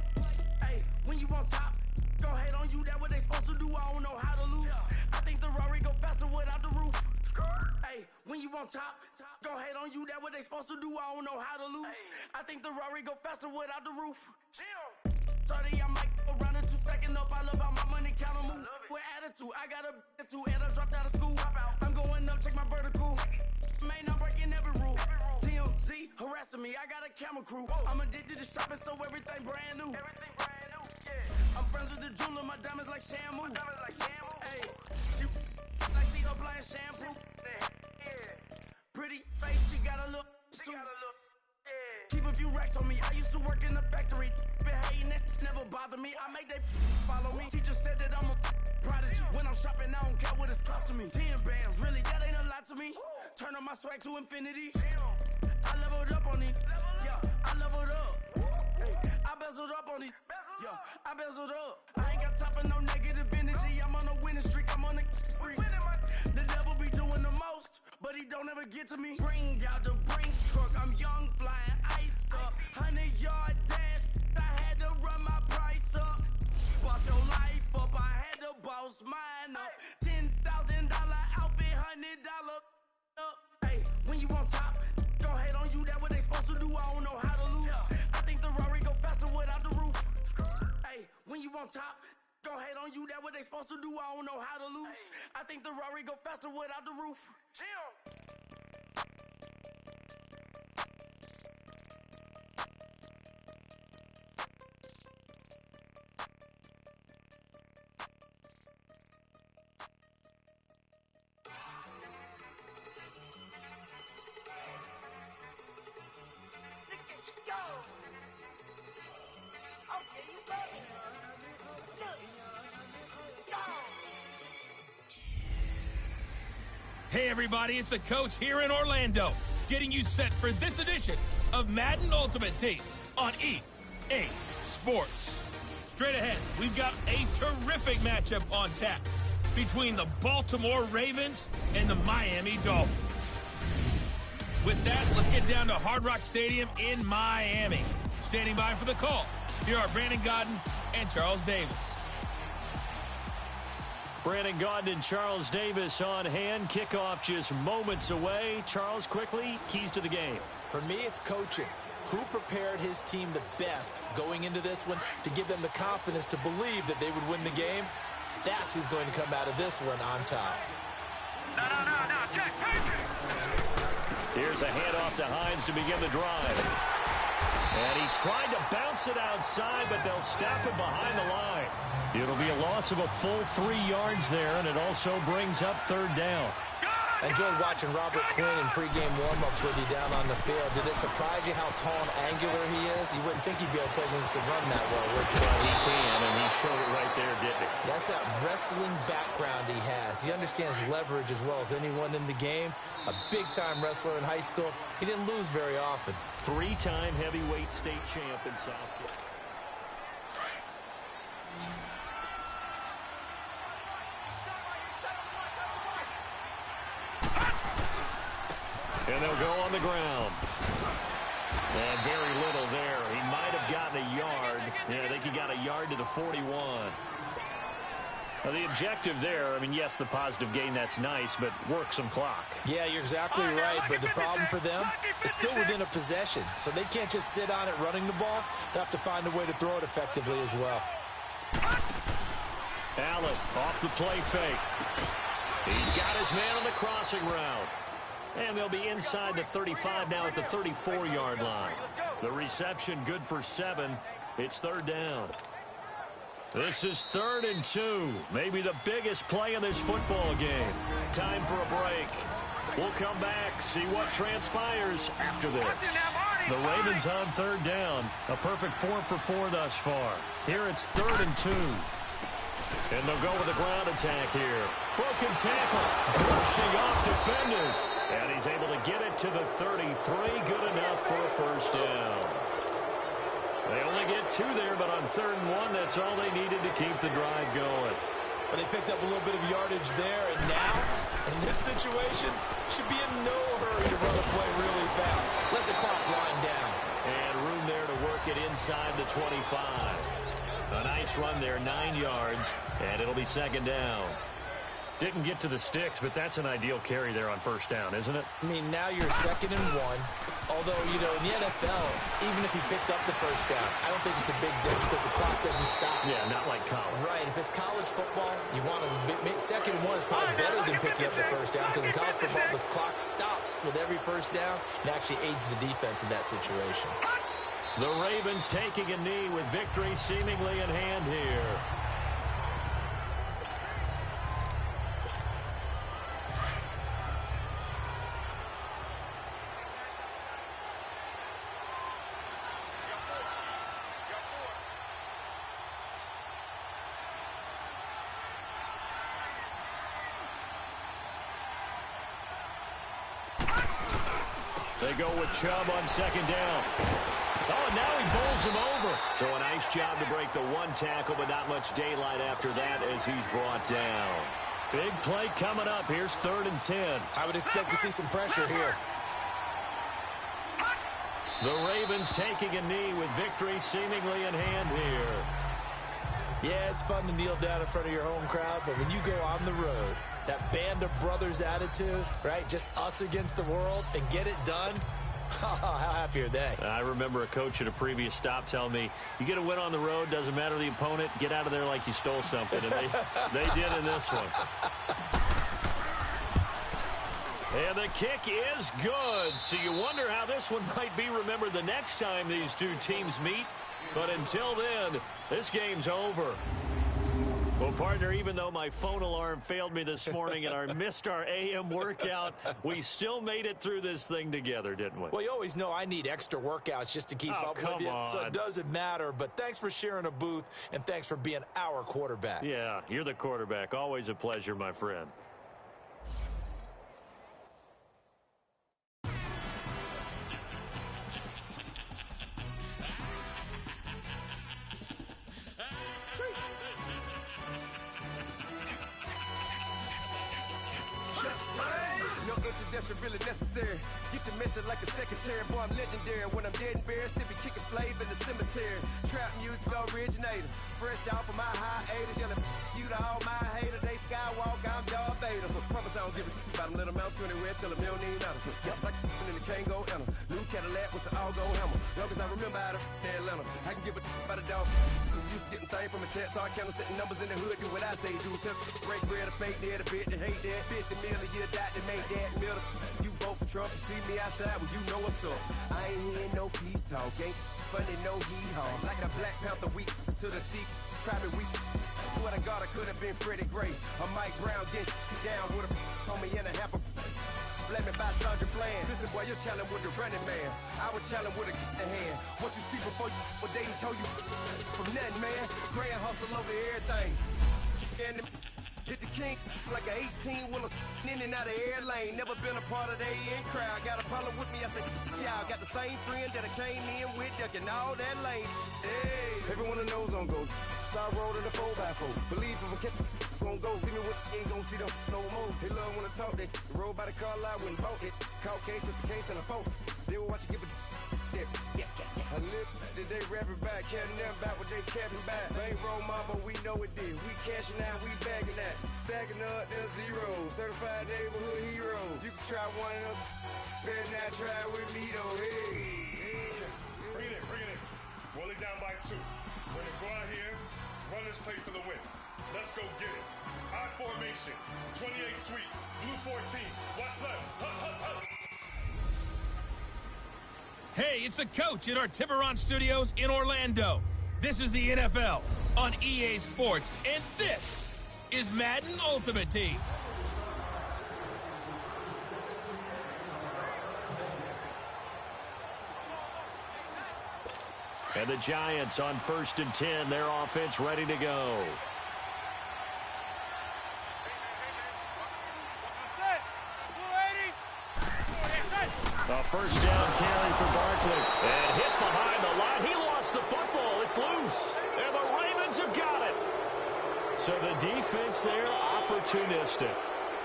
F: hey, when you on top, gon' hate on you, that what they supposed to do, I don't know how to lose. I think the Rari go faster without the roof. Hey, when you on top, gon' hate on you, that what they supposed to do, I don't know how to lose. I think the Rari go faster without the roof. 30, I might go round and two, stacking up, I love how my money count on move. With attitude, I got a too, and I dropped out of school. I'm going up, check my vertical. Man, I'm breaking every rule. TMZ harassing me, I got a camera crew. I'm addicted to shopping, so everything brand new. I'm friends with the jeweler, my diamonds like Shamu. Hey, she like she applying shampoo. Pretty face, she got a look. Keep a few racks on me. I used to work in the factory. Been hating it, never bother me. I make they follow me. Teacher said that I'm a prodigy. When I'm shopping, I don't care what it's costing me. 10 bands, really, that ain't a lot to me. Turn up my swag to infinity. I leveled up on these. Yeah, I leveled up. Hey, I bezeled up on these. Yeah, I bezeled up. I ain't got time for no negative energy. I'm on a winning streak. I'm on a spree. The devil be doing the most, but he don't ever get to me. Bring out the Brinks truck. I'm young, flying, iced up. 100-yard dash. I had to run my price up. Boss your life up. I had to boss mine up. $10,000 outfit, $100 up. Hey, when you on top, gon' hate on you. That what they supposed to do. I don't know how to lose. I think the Rari go faster without the roof. Hey, when you on top, gon' hate on you. That what they supposed to do. I don't know how to lose. I think the Rari go faster without the roof.
C: Look at you go. Okay, you ready? Look. Go.
E: Hey everybody, it's the coach here in Orlando, getting you set for this edition of Madden Ultimate Team on EA Sports. Straight ahead, we've got a terrific matchup on tap between the Baltimore Ravens and the Miami Dolphins. With that, let's get down to Hard Rock Stadium in Miami. Standing by for the call, here are Brandon Gaudin and Charles Davis.
A: Brandon Gaudin and Charles Davis on hand. Kickoff just moments away. Charles, quickly, keys to the game.
B: For me, it's coaching. Who prepared his team the best going into this one to give them the confidence to believe that they would win the game? That's who's going to come out of this one on top.
C: No, check,
A: Here's a handoff to Hines to begin the drive. And he tried to bounce it outside, but they'll stop it behind the line. It'll be a loss of a full 3 yards there, and it also brings up third down.
B: I enjoyed watching Robert Quinn in pregame warm-ups with you down on the field. Did it surprise you how tall and angular he is? You wouldn't think he'd be able to play against a run that well, would you?
A: Well, he can, and he showed it right there, didn't he?
B: That's that wrestling background he has. He understands leverage as well as anyone in the game. A big-time wrestler in high school. He didn't lose very often.
A: 3-time heavyweight state champ in South Carolina. And they'll go on the ground. And very little there. He might have gotten a yard. Yeah, I think he got a yard to the 41. Now, the objective there, I mean, yes, the positive gain, that's nice, but work some clock.
B: Yeah, you're exactly right, but the problem for them is still within a possession. So they can't just sit on it running the ball. They have to find a way to throw it effectively as well.
A: Allen off the play fake. He's got his man on the crossing route. And they'll be inside the 35 now at the 34-yard line. The reception good for 7. It's third down. This is 3rd and 2. Maybe the biggest play in this football game. Time for a break. We'll come back, see what transpires after this.
C: Watching that body.
A: The Ravens on third down. A perfect 4 for 4 thus far. Here it's 3rd and 2. And they'll go with a ground attack here. Broken tackle. Brushing off defenders. And he's able to get it to the 33. Good enough for a first down. They only get 2 there, but on 3rd and 1, that's all they needed to keep the drive going.
B: But they picked up a little bit of yardage there, and now, in this situation, should be in no hurry to run a play really fast. Let the clock wind down.
A: And room there to work it inside the 25. A nice run there, 9 yards, and it'll be 2nd down. Didn't get to the sticks, but that's an ideal carry there on 1st down, isn't it?
B: I mean, now you're 2nd and 1. Although, you know, in the NFL, even if he picked up the 1st down, I don't think it's a big difference because the clock doesn't stop.
A: Yeah, not like college.
B: Right. If it's college football, you want to 2nd and 1 is probably better than picking up the 1st down because in college football, the clock stops with every 1st down and actually aids the defense in that situation.
A: The Ravens taking a knee with victory seemingly in hand here. They go with Chubb on 2nd down. Oh, and now he bowls him over. So a nice job to break the 1 tackle, but not much daylight after that as he's brought down. Big play coming up. Here's 3rd and 10.
B: I would expect to see some pressure here.
A: The Ravens taking a knee with victory seemingly in hand here.
B: Yeah, it's fun to kneel down in front of your home crowd, but when you go on the road, that band of brothers attitude, right? Just us against the world and get it done. How happy are they?
A: I remember a coach at a previous stop telling me, you get a win on the road, doesn't matter the opponent, get out of there like you stole something. And they did in this one. And the kick is good. So you wonder how this one might be remembered the next time these two teams meet. But until then, this game's over. Well, partner, even though my phone alarm failed me this morning and I missed our AM workout, we still made it through this thing together, didn't we?
B: Well, you always know I need extra workouts just to keep up with you, so it doesn't matter. But thanks for sharing a booth, and thanks for being our quarterback.
A: Yeah, you're the quarterback. Always a pleasure, my friend.
G: No introduction really necessary. Get the message like a secretary. Boy, I'm legendary. When I'm dead and buried, still be kicking flavor in the cemetery. Trap music originator. Fresh off of my hiatus. Yelling you to all my haters. They skywalk, I'm Darth Vader. Promise I don't give a about them. Let them out anywhere till $1 million. Yep, like in the Kango Enter. New Cadillac with an all-go hammer. Long as I remember how to Atlanta. I can give a about a dog. Used to getting things from a text. So I count setting numbers in the hood. Do what I say do. Tell break bread, a fake dead, a bit to hate that. 50 million a year, die to make that middle. You vote for Trump, you see me outside, well, you know what's up. I ain't hearing no peace talk, ain't funny, no heat haul. Like a Black Panther week to the teeth, try me weak. Swear to God, I could have been Freddie Gray. Or Mike Brown, get down with a on me and a half a. Let me buy Sandra Bland. Listen, boy, you're challenging with the running man. I was challenging with a hand. What you see before you, what they told you from nothing, man. Grand hustle over everything. And hit the king like an 18-wheeler in and out of air lane. Never been a part of the in crowd. Got a problem with me, I said, y'all got the same friend that I came in with, ducking all that lane. Hey, everyone that knows on go. I rolled in a 4x4. Believe if I kept gon' go see me with ain't gon' see them no more. They love when I talk, they roll by the car lot when bought it. Call case at the case and a phone. They will watch you give it. I live today, rapping back, carrying them back what they capping back. Bankroll mama, we know it did. We cashing out, we bagging that. Stacking up, there's zero. Certified neighborhood hero. You can try one of them, better not try with me though. Hey.
H: Bring it in. Roll it down by 2. We're gonna go out here, run this play for the win. Let's go get it. I formation, 28 sweeps, blue 14. Watch left. Hup, hup, hup.
E: Hey, it's the coach at our Tiburon Studios in Orlando. This is the NFL on EA Sports, and this is Madden Ultimate Team.
A: And the Giants on 1st and 10, their offense ready to go. A first down carry for Barkley. And hit behind the line. He lost the football. It's loose. And the Ravens have got it. So the defense there, opportunistic.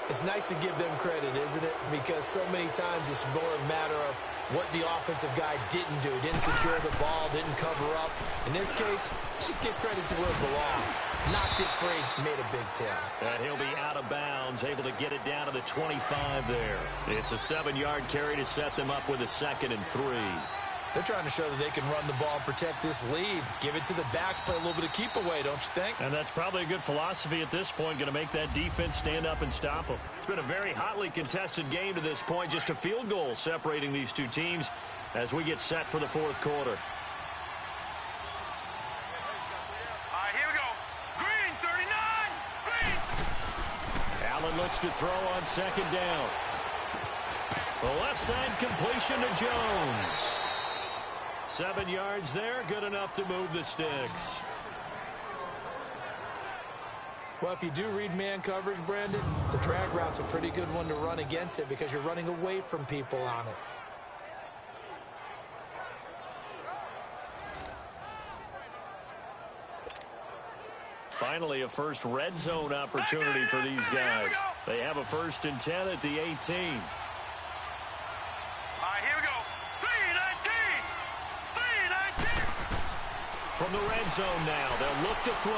B: It's nice to give them credit, isn't it? Because so many times it's more a matter of what the offensive guy didn't do. Didn't secure the ball, didn't cover up. In this case, just give credit to where it belongs. Knocked it free, made a big play.
A: And he'll be out of bounds, able to get it down to the 25 there. It's a 7-yard carry to set them up with a 2nd and 3.
B: They're trying to show that they can run the ball and protect this lead. Give it to the backs, play a little bit of keep away, don't you think?
A: And that's probably a good philosophy at this point, going to make that defense stand up and stop them. It's been a very hotly contested game to this point, just a field goal separating these two teams as we get set for the 4th quarter.
C: All right, here we go. Green, 39. Green.
A: Allen looks to throw on 2nd down. The left side completion to Jones. 7 yards there, good enough to move the sticks.
B: Well, if you do read man coverage, Brandon, the drag route's a pretty good one to run against it because you're running away from people on it.
A: Finally, a first red zone opportunity for these guys. They have a 1st and 10 at the 18. From the red zone now, they'll look to throw.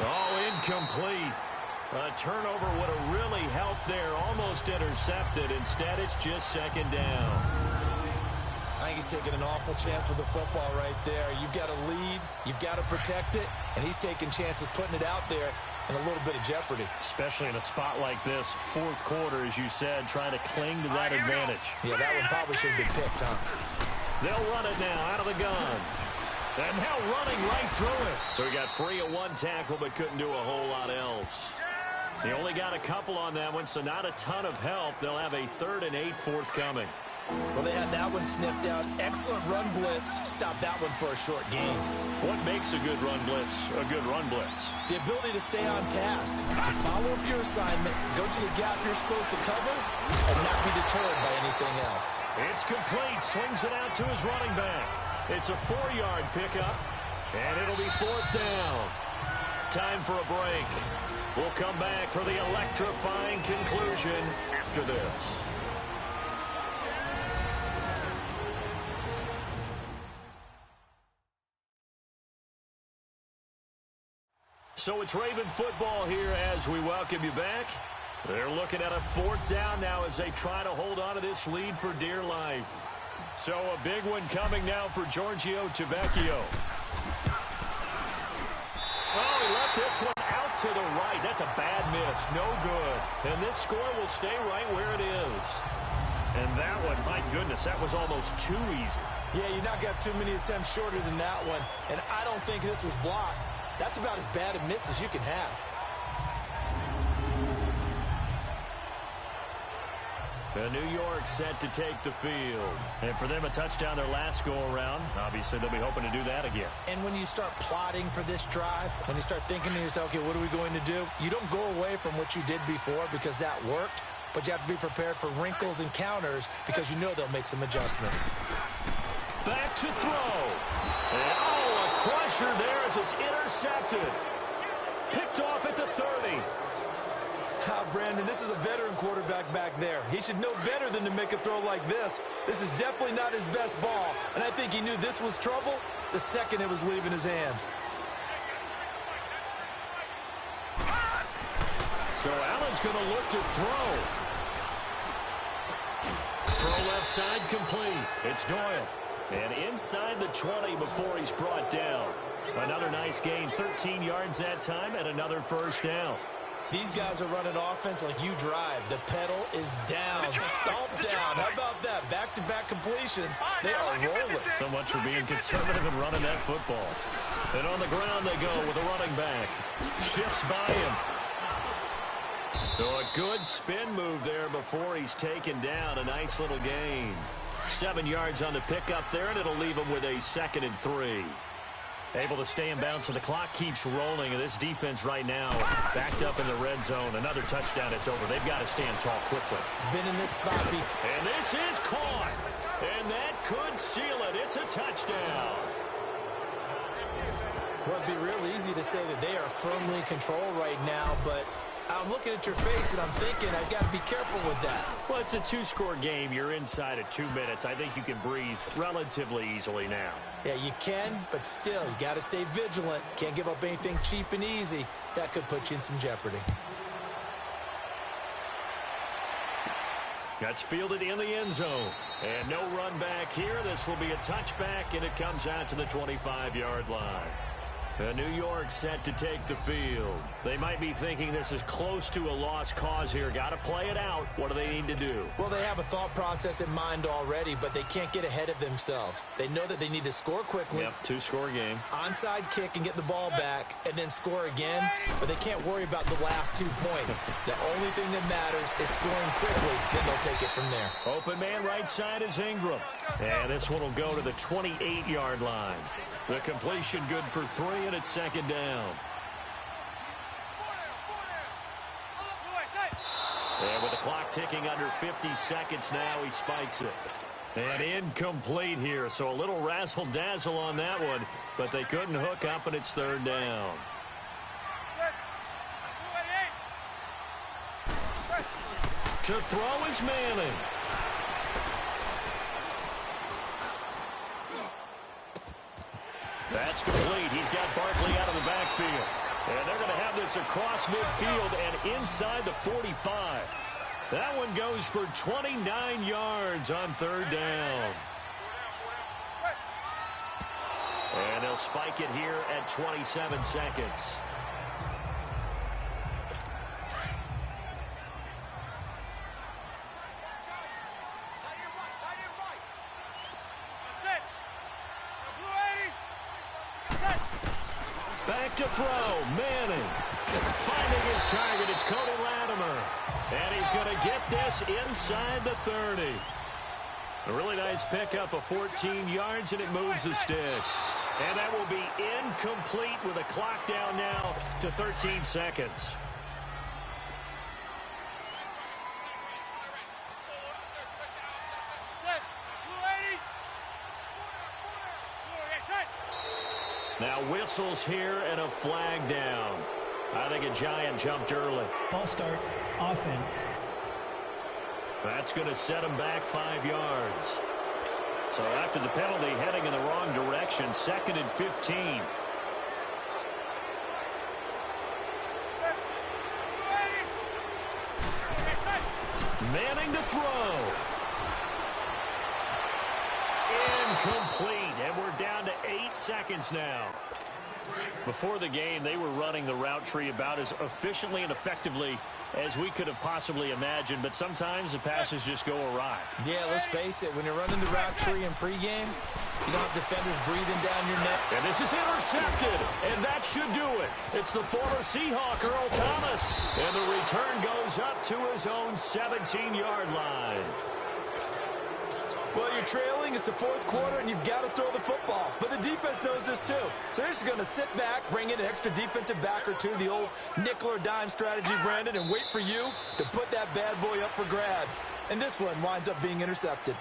A: Oh, incomplete. A turnover would have really helped there, almost intercepted. Instead, it's just 2nd down.
B: I think he's taking an awful chance with the football right there. You've got a lead, you've got to protect it, and he's taking chances putting it out there in a little bit of jeopardy.
A: Especially in a spot like this, 4th quarter, as you said, trying to cling to that advantage.
B: Yeah, that one probably should have been picked, huh?
A: They'll run it now out of the gun. And now running right through it. So he got free of 1 tackle but couldn't do a whole lot else. He only got a couple on that one, so not a ton of help. They'll have a 3rd and 8 forthcoming.
B: Well, they had that one sniffed out. Excellent run blitz. Stop that one for a short gain.
A: What makes a good run blitz a good run blitz?
B: The ability to stay on task, to follow up your assignment, go to the gap you're supposed to cover, and not be deterred by anything else.
A: It's complete. Swings it out to his running back. It's a 4-yard pickup, and it'll be 4th down. Time for a break. We'll come back for the electrifying conclusion after this. So it's Raven football here as we welcome you back. They're looking at a 4th down now as they try to hold on to this lead for dear life. So a big one coming now for Giorgio Tavecchio. Oh, he left this one out to the right. That's a bad miss. No good. And this score will stay right where it is. And that one, my goodness, that was almost too easy.
B: Yeah, you not got too many attempts shorter than that one. And I don't think this was blocked. That's about as bad a miss as you can have.
A: New York set to take the field. And for them, a touchdown their last go-around. Obviously, they'll be hoping to do that again.
B: And when you start plotting for this drive, when you start thinking to yourself, okay, what are we going to do? You don't go away from what you did before because that worked, but you have to be prepared for wrinkles and counters because you know they'll make some adjustments.
A: Back to throw. And, oh, a crusher there as it's intercepted. Picked off at the 30.
B: Brandon, this is a veteran quarterback back there. He should know better than to make a throw like this. This is definitely not his best ball, and I think he knew this was trouble the second it was leaving his hand.
A: So Allen's going to look to throw. Throw left side complete. It's Doyle. And inside the 20 before he's brought down. Another nice gain, 13 yards that time, and another 1st down.
B: These guys are running offense like you drive. The pedal is down, stomp down. How about that? Back-to-back completions. They are rolling.
A: So much for being conservative and running that football. And on the ground they go with a running back. Shifts by him. So a good spin move there before he's taken down. A nice little gain. 7 yards on the pickup there, and it'll leave them with a 2nd and 3. Able to stay in bounds, so the clock keeps rolling. And this defense right now backed up in the red zone. Another touchdown, it's over. They've got to stand tall quickly.
B: Been in this spot.
A: And this is caught. And that could seal it. It's a touchdown.
B: Well, it'd be real easy to say that they are firmly in control right now, but I'm looking at your face and I'm thinking I've got to be careful with that.
A: Well, it's a 2-score game. You're inside of 2 minutes. I think you can breathe relatively easily now.
B: Yeah, you can, but still, you got to stay vigilant. Can't give up anything cheap and easy. That could put you in some jeopardy.
A: That's fielded in the end zone. And no run back here. This will be a touchback, and it comes out to the 25-yard line. New York set to take the field. They might be thinking this is close to a lost cause here. Got to play it out. What do they need to do?
B: Well, they have a thought process in mind already, but they can't get ahead of themselves. They know that they need to score quickly.
A: Yep, 2-score game.
B: Onside kick and get the ball back and then score again, but they can't worry about the last 2 points. The only thing that matters is scoring quickly, then they'll take it from there.
A: Open man right side is Ingram. And this one will go to the 28-yard line. The completion good for 3, and it's 2nd down. And with the clock ticking under 50 seconds now, he spikes it. And incomplete here, so a little razzle-dazzle on that one, but they couldn't hook up, and it's 3rd down. To throw is Manning. That's complete. He's got Barkley out of the backfield. And they're going to have this across midfield and inside the 45. That one goes for 29 yards on 3rd down. And they'll spike it here at 27 seconds. Back to throw. Manning finding his target. It's Cody Latimer. And he's going to get this inside the 30. A really nice pickup of 14 yards, and it moves the sticks. And that will be incomplete with a clock down now to 13 seconds. Now whistles here and a flag down. I think a Giant jumped early.
I: False start, offense.
A: That's going to set him back 5 yards. So after the penalty, heading in the wrong direction, 2nd and 15. Manning to throw. Incomplete, and we're down to 8 seconds now. Before the game, they were running the route tree about as efficiently and effectively as we could have possibly imagined, but sometimes the passes just go awry.
B: Yeah, let's face it, when you're running the route tree in pregame, you don't have defenders breathing down your neck.
A: And this is intercepted, and that should do it. It's the former Seahawk, Earl Thomas, and the return goes up to his own 17-yard line.
B: Well, you're trailing. It's the 4th quarter, and you've got to throw the football. But the defense knows this, too. So they're just going to sit back, bring in an extra defensive back or two, the old nickel or dime strategy, Brandon, and wait for you to put that bad boy up for grabs. And this one winds up being intercepted.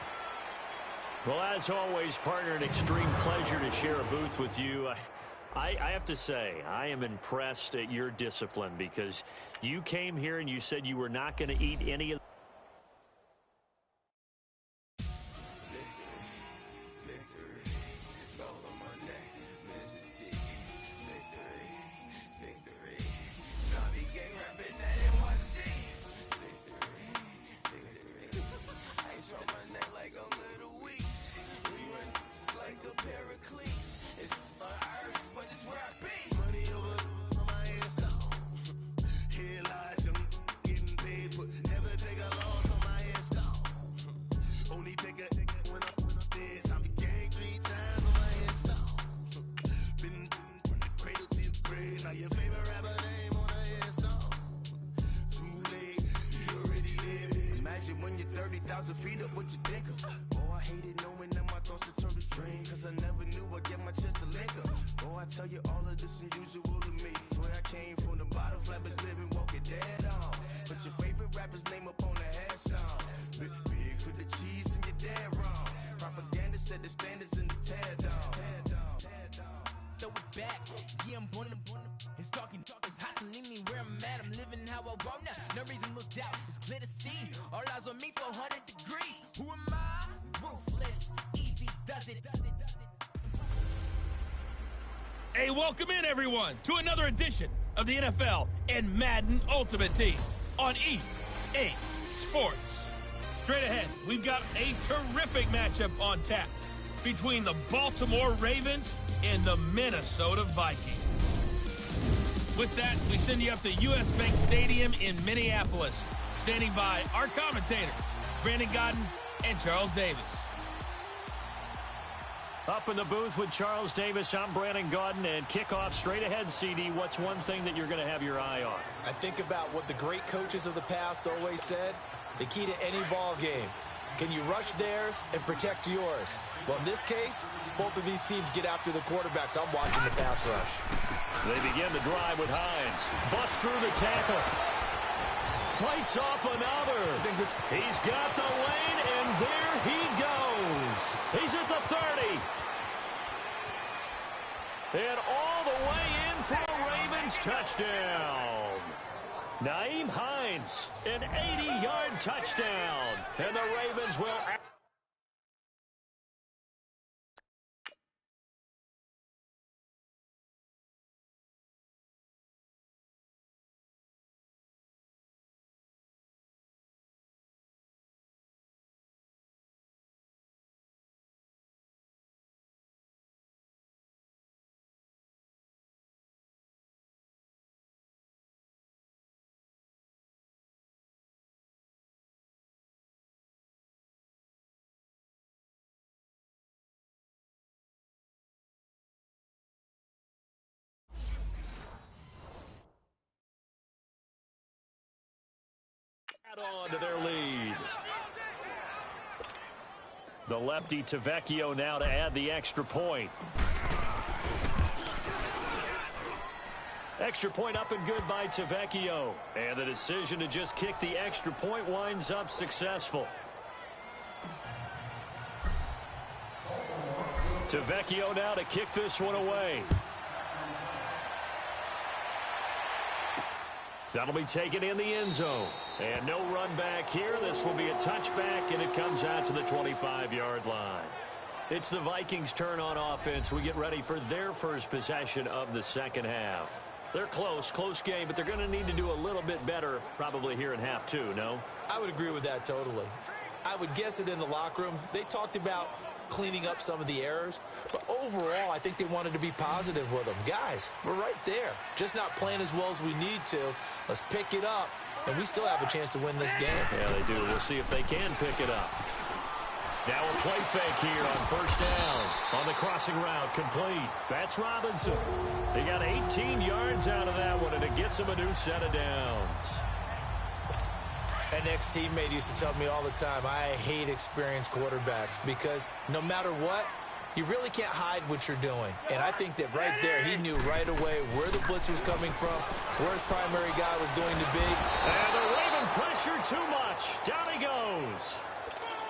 A: Well, as always, partner, an extreme pleasure to share a booth with you. I have to say, I am impressed at your discipline because you came here and you said you were not going to eat any of
F: feet up, what you think of? Oh, I hate it. set the standards in the tear down.
D: Throw it back, yeah, I'm on the it's talking, it's hustling me where I'm at. I'm living how I want now. No reason to look out, it's clear to see. All eyes on me for 100 degrees. Who am I? Ruthless, easy, does it.
E: Hey, welcome in, everyone, to another edition of the NFL and Madden Ultimate Team on EA Sports. Straight ahead, we've got a terrific matchup on tap between the Baltimore Ravens and the Minnesota Vikings. With that, we send you up to U.S. Bank Stadium in Minneapolis, standing by our commentators, Brandon Gaudin and Charles Davis.
A: Up in the booth with Charles Davis, I'm Brandon Gaudin, and kickoff straight ahead, CD. What's one thing that you're going to have your eye on?
B: I think about what the great coaches of the past always said. The key to any ball game. Can you rush theirs and protect yours? Well, in this case, both of these teams get after the quarterbacks. I'm watching the pass rush.
A: They begin the drive with Hines. Busts through the tackle. Fights off another. He's got the lane, and there he goes. He's at the 30. And all the way in for a Ravens touchdown. Nyheim Hines, an 80-yard touchdown. And the Ravens will... on to their lead. The lefty Tavecchio now to add the extra point. Extra point up and good by Tavecchio. And the decision to just kick the extra point winds up successful. Tavecchio now to kick this one away. That'll be taken in the end zone. And no run back here. This will be a touchback, and it comes out to the 25-yard line. It's the Vikings' turn on offense. We get ready for their first possession of the second half. They're close game, but they're going to need to do a little bit better probably here in half two, no?
B: I would agree with that totally. I would guess it in the locker room. They talked about cleaning up some of the errors, but overall I think they wanted to be positive with them. Guys, we're right there, just not playing as well as we need to. Let's pick it up, and we still have a chance to win this game.
A: Yeah, they do. We'll see if they can pick it up. Now a play fake here on first down. On the crossing route, complete. That's Robinson. They got 18 yards out of that one, and it gets him a new set of downs.
B: An ex-teammate used to tell me all the time, I hate experienced quarterbacks because no matter what, you really can't hide what you're doing. And I think that right there, he knew right away where the blitz was coming from, where his primary guy was going to be.
A: And the Raven pressure too much. Down he goes.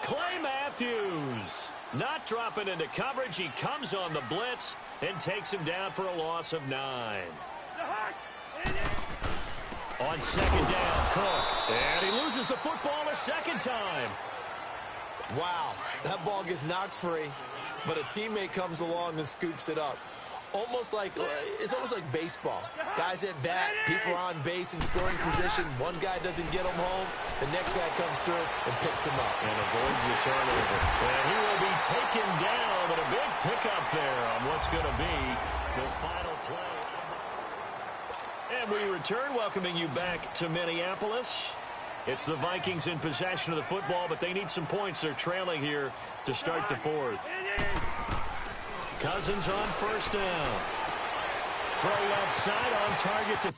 A: Clay Matthews not dropping into coverage. He comes on the blitz and takes him down for a loss of 9. On second down, Cook. And he loses the football a second time.
B: Wow, that ball gets knocked free, but a teammate comes along and scoops it up. It's almost like baseball. Guys at bat, people are on base in scoring position. One guy doesn't get him home. The next guy comes through and picks him up.
A: And avoids the turnover. And he will be taken down, but a big pickup there on what's going to be the final play. And we return, welcoming you back to Minneapolis. It's the Vikings in possession of the football, but they need some points. They're trailing here to start the fourth. Cousins on first down. Throw left side on target to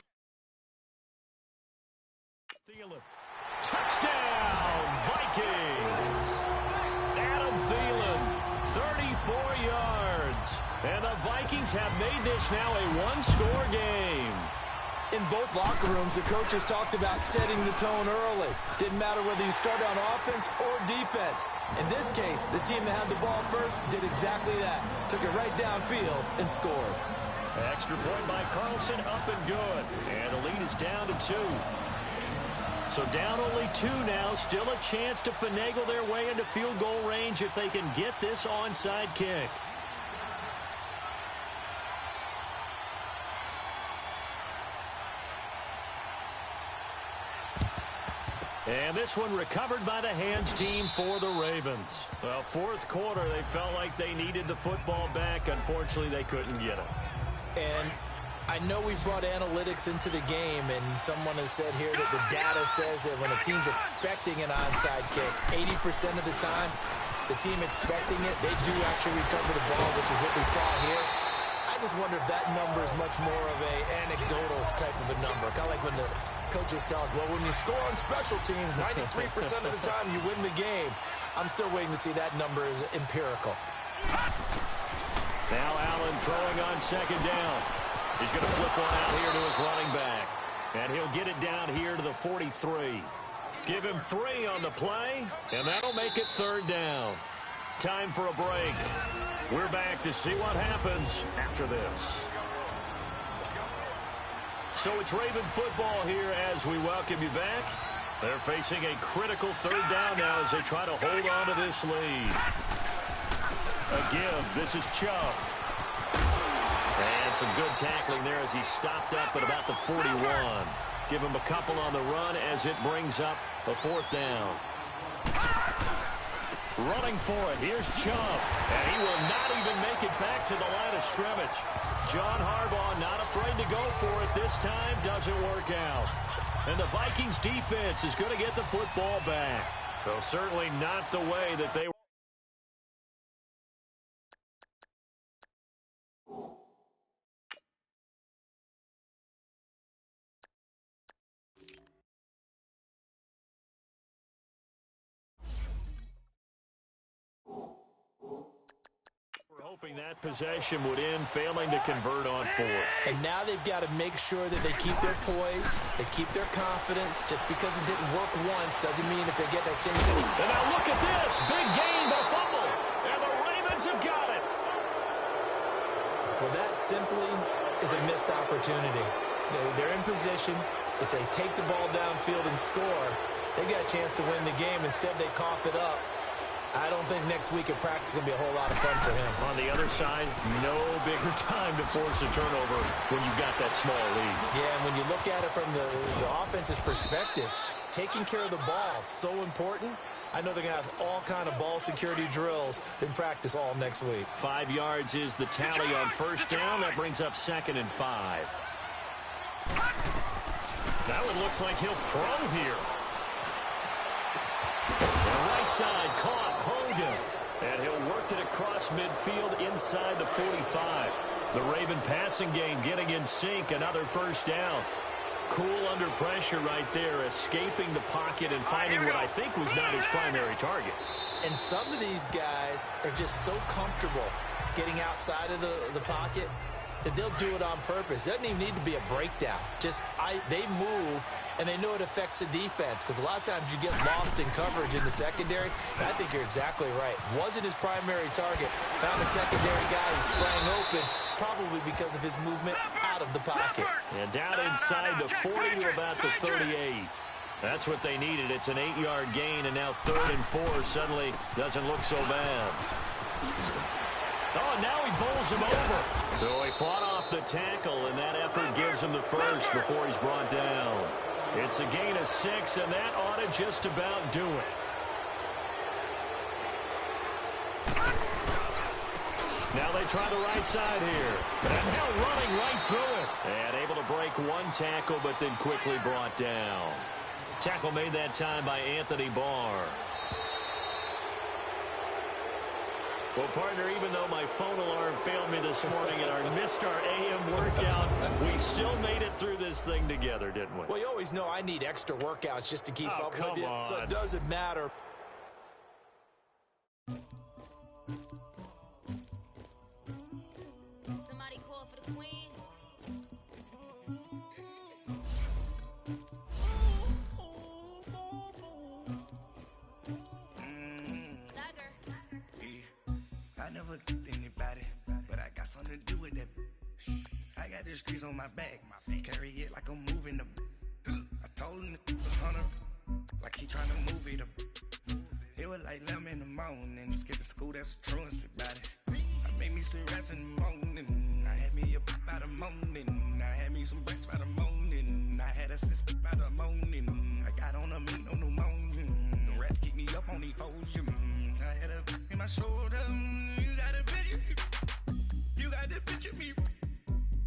A: Thielen. Touchdown, Vikings. Adam Thielen, 34 yards. And the Vikings have made this now a one-score game.
B: In both locker rooms, the coaches talked about setting the tone early. Didn't matter whether you started on offense or defense. In this case, the team that had the ball first did exactly that. Took it right downfield and scored.
A: Extra point by Carlson, up and good. And the lead is down to 2. So down only 2 now. Still a chance to finagle their way into field goal range if they can get this onside kick. And this one recovered by the hands team for the Ravens. Well, fourth quarter, they felt like they needed the football back. Unfortunately, they couldn't get it.
B: And I know we brought analytics into the game, and someone has said here that the data says that when a team's expecting an onside kick, 80% of the time, the team expecting it, they do actually recover the ball, which is what we saw here. I just wonder if that number is much more of a anecdotal type of a number. Kind of like when the coaches tell us, well, when you score on special teams, 93% of the time you win the game. I'm still waiting to see that number is empirical.
A: Now Allen throwing on second down. He's going to flip one out here to his running back. And he'll get it down here to the 43. Give him 3 on the play, and that'll make it third down. Time for a break. We're back to see what happens after this. So it's Raven football here as we welcome you back. They're facing a critical third down now as they try to hold on to this lead. A give. This is Chubb. And some good tackling there as he stopped up at about the 41. Give him a couple on the run as it brings up a fourth down. Running for it. Here's Chubb. And he will not even make it back to the line of scrimmage. John Harbaugh not afraid to go for it this time. Doesn't work out. And the Vikings defense is going to get the football back. Though certainly not the way that they were. Hoping that possession would end, failing to convert on fourth.
B: And now they've got to make sure that they keep their poise, they keep their confidence. Just because it didn't work once doesn't mean if they get that same situation.
A: And now look at this. Big gain, but fumble. And the Ravens have got it.
B: Well, that simply is a missed opportunity. They're in position. If they take the ball downfield and score, they got a chance to win the game. Instead, they cough it up. I don't think next week at practice is going to be a whole lot of fun for him.
A: On the other side, no bigger time to force a turnover when you've got that small lead.
B: Yeah, and when you look at it from the offense's perspective, taking care of the ball is so important. I know they're going to have all kind of ball security drills in practice all next week.
A: 5 yards is the tally on first down. That brings up 2nd and 5. That one looks like he'll throw here. The right side caught Hogan. And he'll work it across midfield inside the 45. The Raven passing game getting in sync. Another first down. Cool under pressure right there, escaping the pocket and finding what I think was not his primary target.
B: And some of these guys are just so comfortable getting outside of the pocket that they'll do it on purpose. It doesn't even need to be a breakdown. They move, and they know it affects the defense because a lot of times you get lost in coverage in the secondary. And I think you're exactly right. Wasn't his primary target. Found a secondary guy who sprang open, probably because of his movement out of the pocket.
A: And down inside the 40 to about the 38. That's what they needed. It's an 8-yard gain, and now 3rd and 4 suddenly doesn't look so bad. Oh, now he bowls him over. So he fought off the tackle, and that effort gives him the first before he's brought down. It's a gain of 6, and that ought to just about do it. Now they try the right side here. And now running right through it. And able to break one tackle, but then quickly brought down. Tackle made that time by Anthony Barr. Well, partner, even though my phone alarm failed me this morning and I missed our AM workout, we still made it through this thing together, didn't we?
B: Well, you always know I need extra workouts just to keep up with you,
A: on.
B: so it doesn't matter.
J: Somebody call for the queen.
F: the streets on my back. Carry it like I'm moving the. I told him the hunter, like he trying to move it up. It was like 11 in the morning. Skip to school, that's a truancy about it. I made me some rest in the morning. I had me up by the morning. I had me some breaks by the morning. I had a sister by the morning. I got on a meat, no pneumonia. The rats keep me up on the podium. I had a in my shoulder. You got a picture. You got this picture me.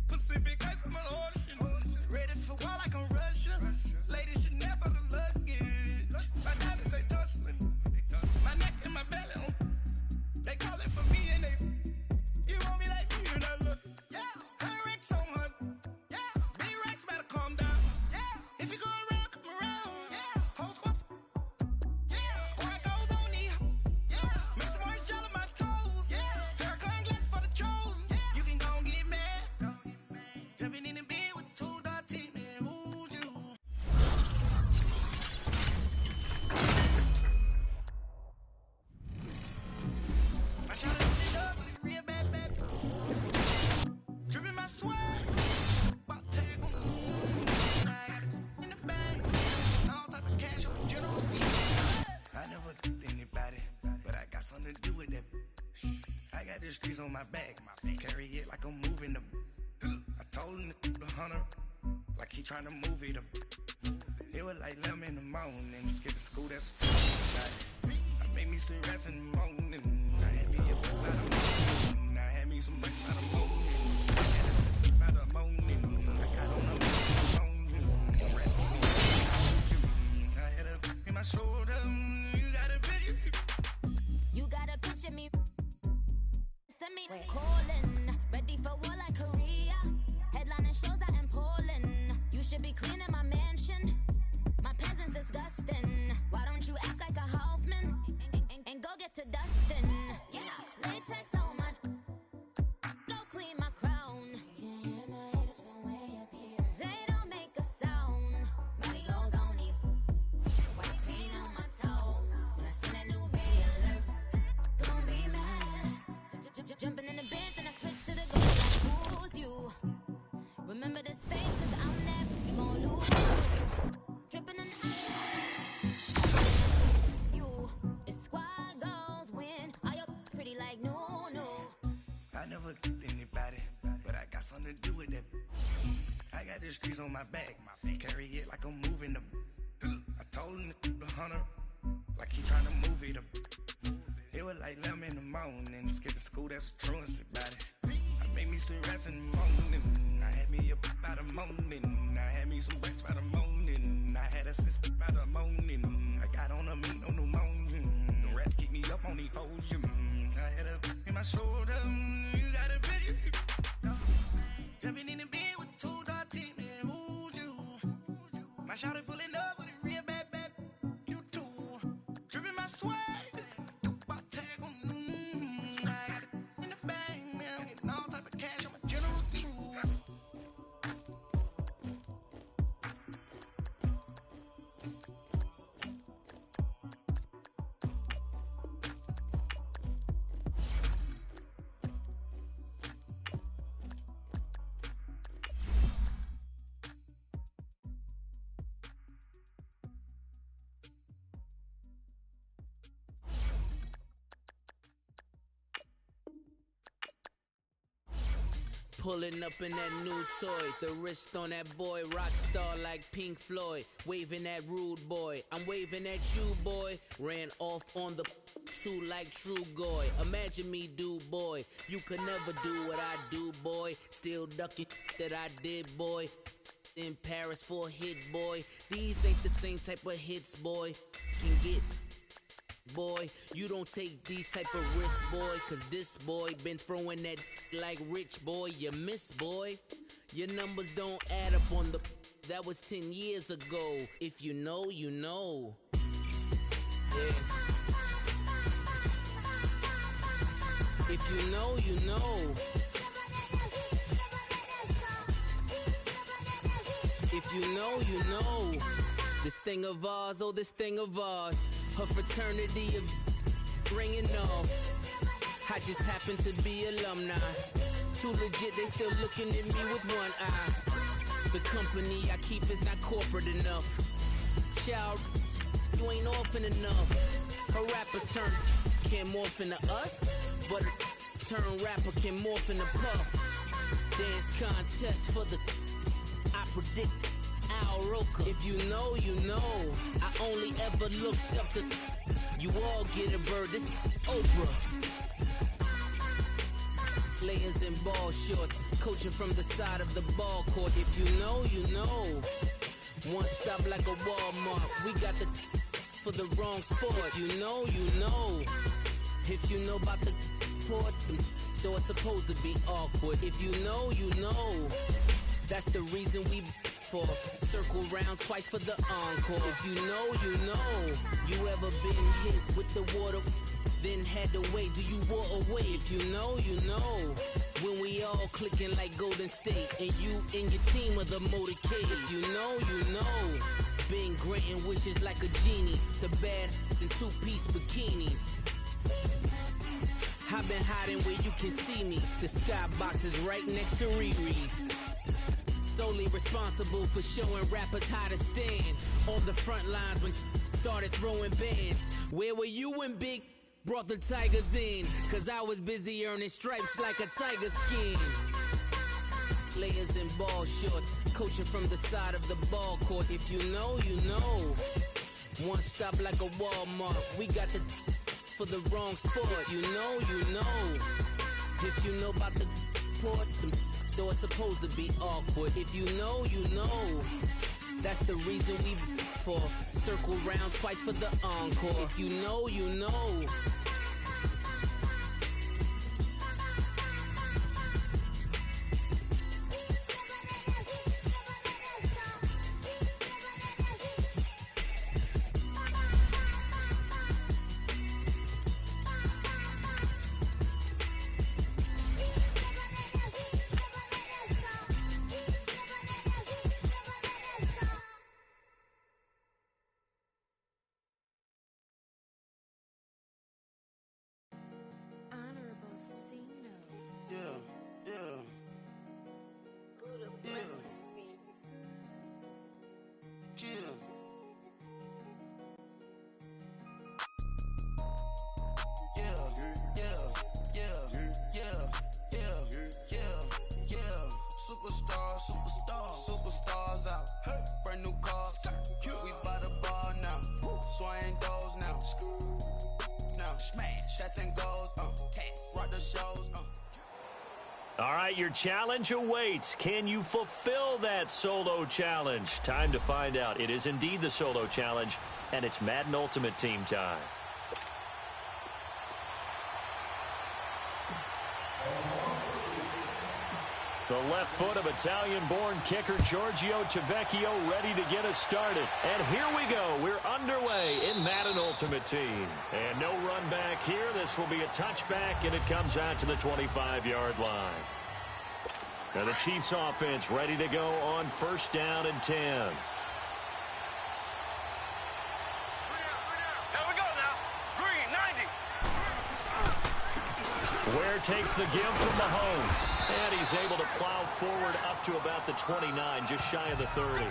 F: Pacific ice on my ocean. Ready for war like I'm Russian. Ladies should never the luggage. My diamonds they tussling. My neck and my belly. They call it for me and they. You want me like me and I look. Yeah. Her Rex on her. Yeah. B-Rex better calm down. Yeah. If you go around, come around. Yeah. Whole squad. Yeah. Squad goes on the. Yeah. Make some orange gel on my toes. Yeah. Farrakhan glass for the chosen. Yeah. You can go and get mad. Jumping in the bed with 2 dark teeth, man. Who's you? I shot it up with a real bad. Dripping my swag. About to tag on. I got it in the bag. All type of cash on the general. I never did anybody, but I got something to do with that. I got the streets on my back. Carry it like I'm moving the. I told him the hunter, like he trying to move it up. It was like 11 in the morning. Skip to school, that's a I made me some rest in the morning. I had me up by the morning. I had me some breaks by the morning. I had a sister by the morning. I got on a morning. I had a in my shoulder. You got a picture.
J: You got a picture me. Send me calling. Ready for war like Korea. Headlining shows out in Poland. You should be cleaning my mansion. My peasants disgusting. Why don't you act like a Hoffman and go get to dustin'? Yeah, latex on my. Go clean my crown. You can hear my haters from way up here. They don't make a sound. Body goes on these. White paint on my toes. When I send that new bay alert, gonna be mad. Jumping in the bed, then I switch to the go. Like, who's you? Remember this face, cause I'm never gonna lose. Dripping in the you. It's squad goals win. Are you pretty like no?
F: I never did anybody, but I got something to do with that. I got the streets on my back. Carry it like I'm moving the. I told him the hunter, like he trying to move it up. It was like 11 in the morning. Skip to school, that's a truancy about it. I made me some rest in the morning. I had me up by the morning. I had me some breaks by the morning. I had a sister by the morning. I got on a meat, no pneumonia. The rats keep me up on the podium. I had a in my shoulder. You got a picture. Jumping in the bed with 2 dark teeth, man. Who's you? My shawty pulling up with a real bad. You too. Dripping my swag.
K: Pulling up in that new toy, the wrist on that boy, rock star like Pink Floyd, waving at rude boy, I'm waving at you boy, ran off on the two like True Goy, imagine me do boy, you could never do what I do boy, still ducking that I did boy, in Paris for a hit boy, these ain't the same type of hits boy, can get boy, you don't take these type of risks, boy, cause this boy been throwing that like rich boy, you miss boy, your numbers don't add up on the, that was 10 years ago, if you know, you know, yeah. If you know, you know. If you know, you know. This thing of ours, oh, this thing of ours. Her fraternity of ringing off. I just happen to be alumni. Too legit, they still looking at me with one eye. The company I keep is not corporate enough. Child, you ain't orphan enough. A rapper turn can't morph into us, but a turn rapper can morph into Puff. Dance contest for the I predict Al Roker. If you know, you know. I only ever looked up to you all get a bird. This Oprah. Players in ball shorts, coaching from the side of the ball court. If you know, you know. One stop like a Walmart. We got the for the wrong sport. If you know, you know. If you know about the port, though it's supposed to be awkward. If you know, you know. That's the reason we for circle round twice for the encore. If you know, you know. You ever been hit with the water, then had to wait? Do you walk away? If you know, you know. When we all clicking like Golden State, and you and your team are the motorcade. If you know, you know. Been granting wishes like a genie to bad in two-piece bikinis. I've been hiding where you can see me. The skybox is right next to Riri's. Solely responsible for showing rappers how to stand on the front lines when started throwing bands. Where were you when Big brought the Tigers in? Cause I was busy earning stripes like a tiger skin. Players in ball shorts, coaching from the side of the ball court. If you know, you know. One stop like a Walmart. We got the for the wrong sport. If you know, you know. If you know about the port, though it's supposed to be awkward. If you know, you know. That's the reason we for circle round twice for the encore. If you know, you know.
L: Superstars out. Brand new cars. We by the bar now. Swaying doors now. Now smash. Shots and goals. Rock the shows.
A: All right, your challenge awaits. Can you fulfill that solo challenge? Time to find out. It is indeed the solo challenge, and it's Madden Ultimate Team time. The left foot of Italian-born kicker Giorgio Civecchio ready to get us started. And here we go. We're underway in Madden Ultimate Team. And no run back here. This will be a touchback, and it comes out to the 25-yard line. Now the Chiefs offense ready to go on 1st down and 10. Ware takes the give from Mahomes, and he's able to plow forward up to about the 29, just shy of the 30.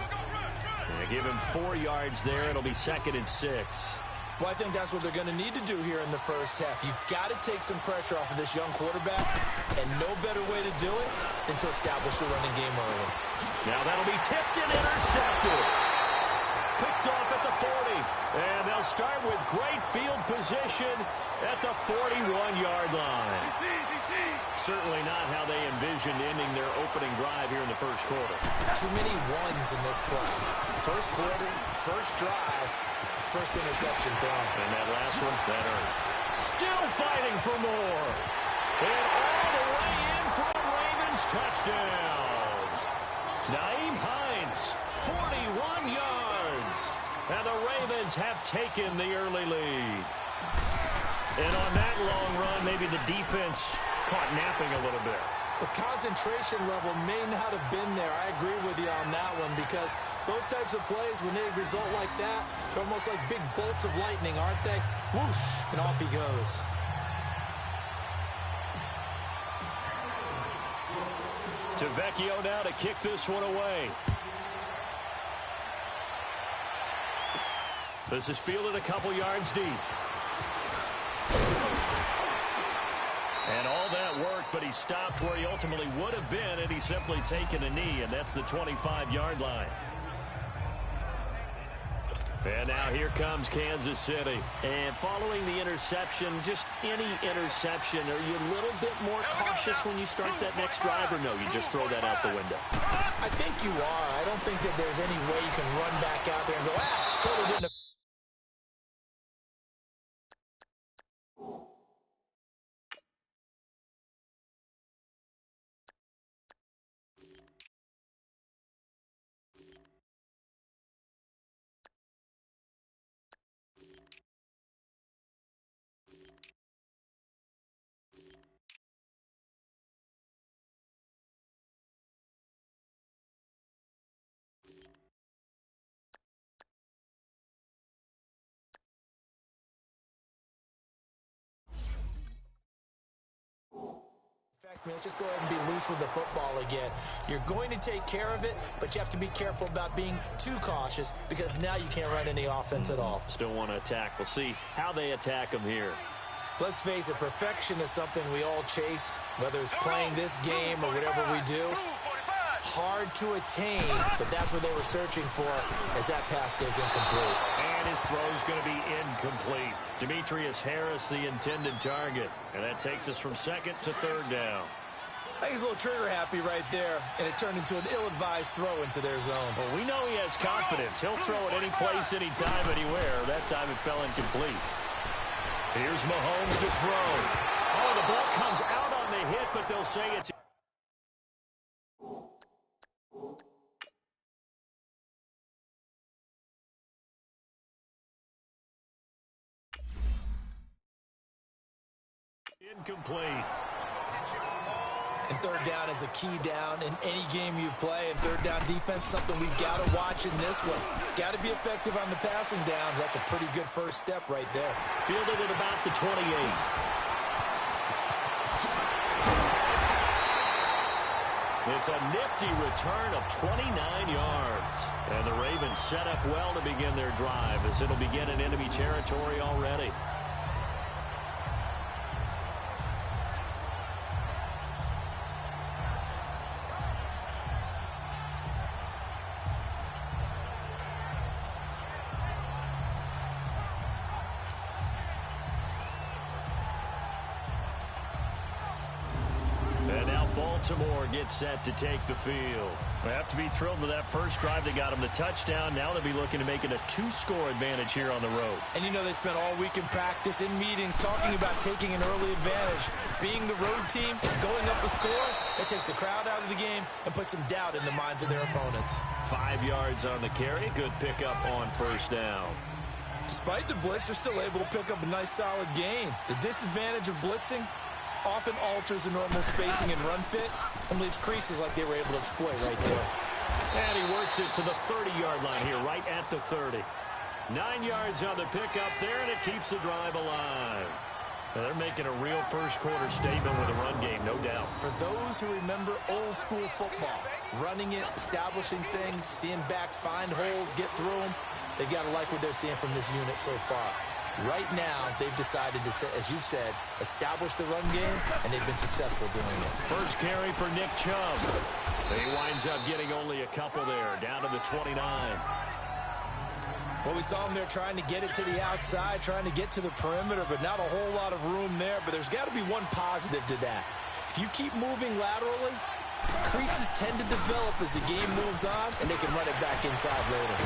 A: And give him 4 yards there. It'll be 2nd and 6.
B: Well, I think that's what they're going to need to do here in the first half. You've got to take some pressure off of this young quarterback, and no better way to do it than to establish the running game early.
A: Now that'll be tipped and intercepted. Picked off at the 40, and they'll start with great field position at the 41-yard line. Certainly not how they envisioned ending their opening drive here in the first quarter.
B: Too many ones in this play. First quarter, first drive, first interception thrown.
A: And that last one, that hurts. Still fighting for more. And all the way in for a Ravens touchdown. Nyheim Hines, 41 yards. And the Ravens have taken the early lead. And on that long run, maybe the defense caught napping a little bit.
B: The concentration level may not have been there. I agree with you on that one, because those types of plays, when they result like that, they're almost like big bolts of lightning, aren't they? Whoosh, and off he goes.
A: To Vecchio now to kick this one away. This is fielded a couple yards deep. And all that work, but he stopped where he ultimately would have been had he simply taken a knee, and that's the 25-yard line. And now here comes Kansas City. And following the interception, just any interception, are you a little bit more cautious when you start that next drive, or no, you just throw that out the window?
B: I think you are. I don't think that there's any way you can run back out there and go, totally didn't. Let's just go ahead and be loose with the football again. You're going to take care of it, but you have to be careful about being too cautious because now you can't run any offense at all.
A: Still want to attack. We'll see how they attack them here.
B: Let's face it, perfection is something we all chase, whether it's playing this game or whatever we do. Hard to attain, but that's what they were searching for as that pass goes incomplete.
A: And his throw is going to be incomplete. Demetrius Harris, the intended target. And that takes us from second to third down.
B: I think he's a little trigger happy right there, and it turned into an ill-advised throw into their zone.
A: Well, we know he has confidence. He'll throw it any place, anytime, anywhere. That time it fell incomplete. Here's Mahomes to throw. Oh, the ball comes out on the hit, but they'll say it's incomplete.
B: And third down is a key down in any game you play. And third down defense, something we've got to watch in this one. Got to be effective on the passing downs. That's a pretty good first step right there.
A: Fielded at about the 28. It's a nifty return of 29 yards. And the Ravens set up well to begin their drive as it'll begin in enemy territory already. Baltimore gets set to take the field. They have to be thrilled with that first drive. They got them the touchdown. Now they'll be looking to make it a 2-score advantage here on the road.
B: And you know they spent all week in practice, in meetings, talking about taking an early advantage. Being the road team, going up a score, that takes the crowd out of the game and puts some doubt in the minds of their opponents.
A: 5 yards on the carry. Good pickup on first down.
B: Despite the blitz, they're still able to pick up a nice, solid gain. The disadvantage of blitzing often alters the normal spacing and run fits and leaves creases like they were able to exploit right there.
A: And he works it to the 30-yard line here, right at the 30. 9 yards on the pickup there, and it keeps the drive alive. Now they're making a real first-quarter statement with a run game, no doubt.
B: For those who remember old-school football, running it, establishing things, seeing backs find holes, get through them, they've got to like what they're seeing from this unit so far. Right now, they've decided to, as you said, establish the run game, and they've been successful doing it.
A: First carry for Nick Chubb. He winds up getting only a couple there, down to the 29.
B: Well, we saw him there trying to get it to the outside, trying to get to the perimeter, but not a whole lot of room there. But there's got to be one positive to that. If you keep moving laterally, creases tend to develop as the game moves on, and they can run it back inside later.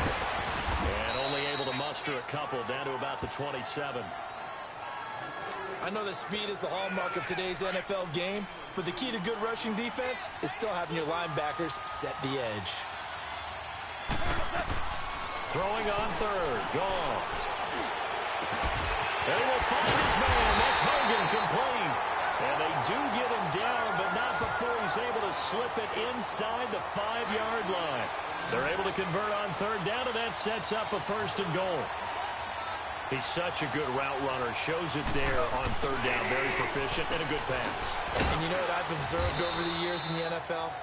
A: And only able to muster a couple, down to about the 27.
B: I know that speed is the hallmark of today's NFL game, but the key to good rushing defense is still having your linebackers set the edge.
A: Throwing on third, Goff. They will find his man, that's Hogan, complete. And they do get him down, but not before he's able to slip it inside the 5-yard line. They're able to convert on third down, and that sets up a first and goal. He's such a good route runner. Shows it there on third down. Very proficient and a good pass.
B: And you know what I've observed over the years in the NFL?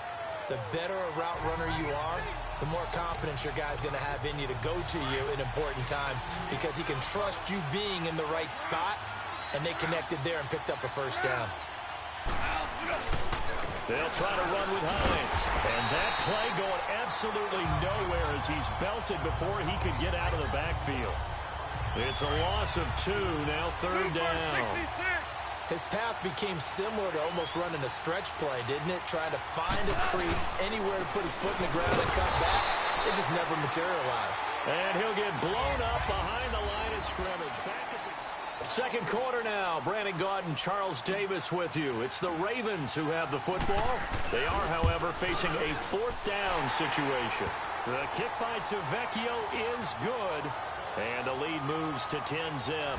B: the better a route runner you are, the more confidence your guy's going to have in you to go to you in important times because he can trust you being in the right spot, and they connected there and picked up a first down.
A: They'll try to run with Hines. And that play going absolutely nowhere as he's belted before he could get out of the backfield. It's a loss of 2, now third down.
B: His path became similar to almost running a stretch play, didn't it? Trying to find a crease, anywhere to put his foot in the ground and cut back. It just never materialized.
A: And he'll get blown up behind the line of scrimmage. Back at the second quarter now. Brandon Gaudin, Charles Davis with you. It's the Ravens who have the football. They are, however, facing a fourth down situation. The kick by Tavecchio is good. And the lead moves to 10-zip.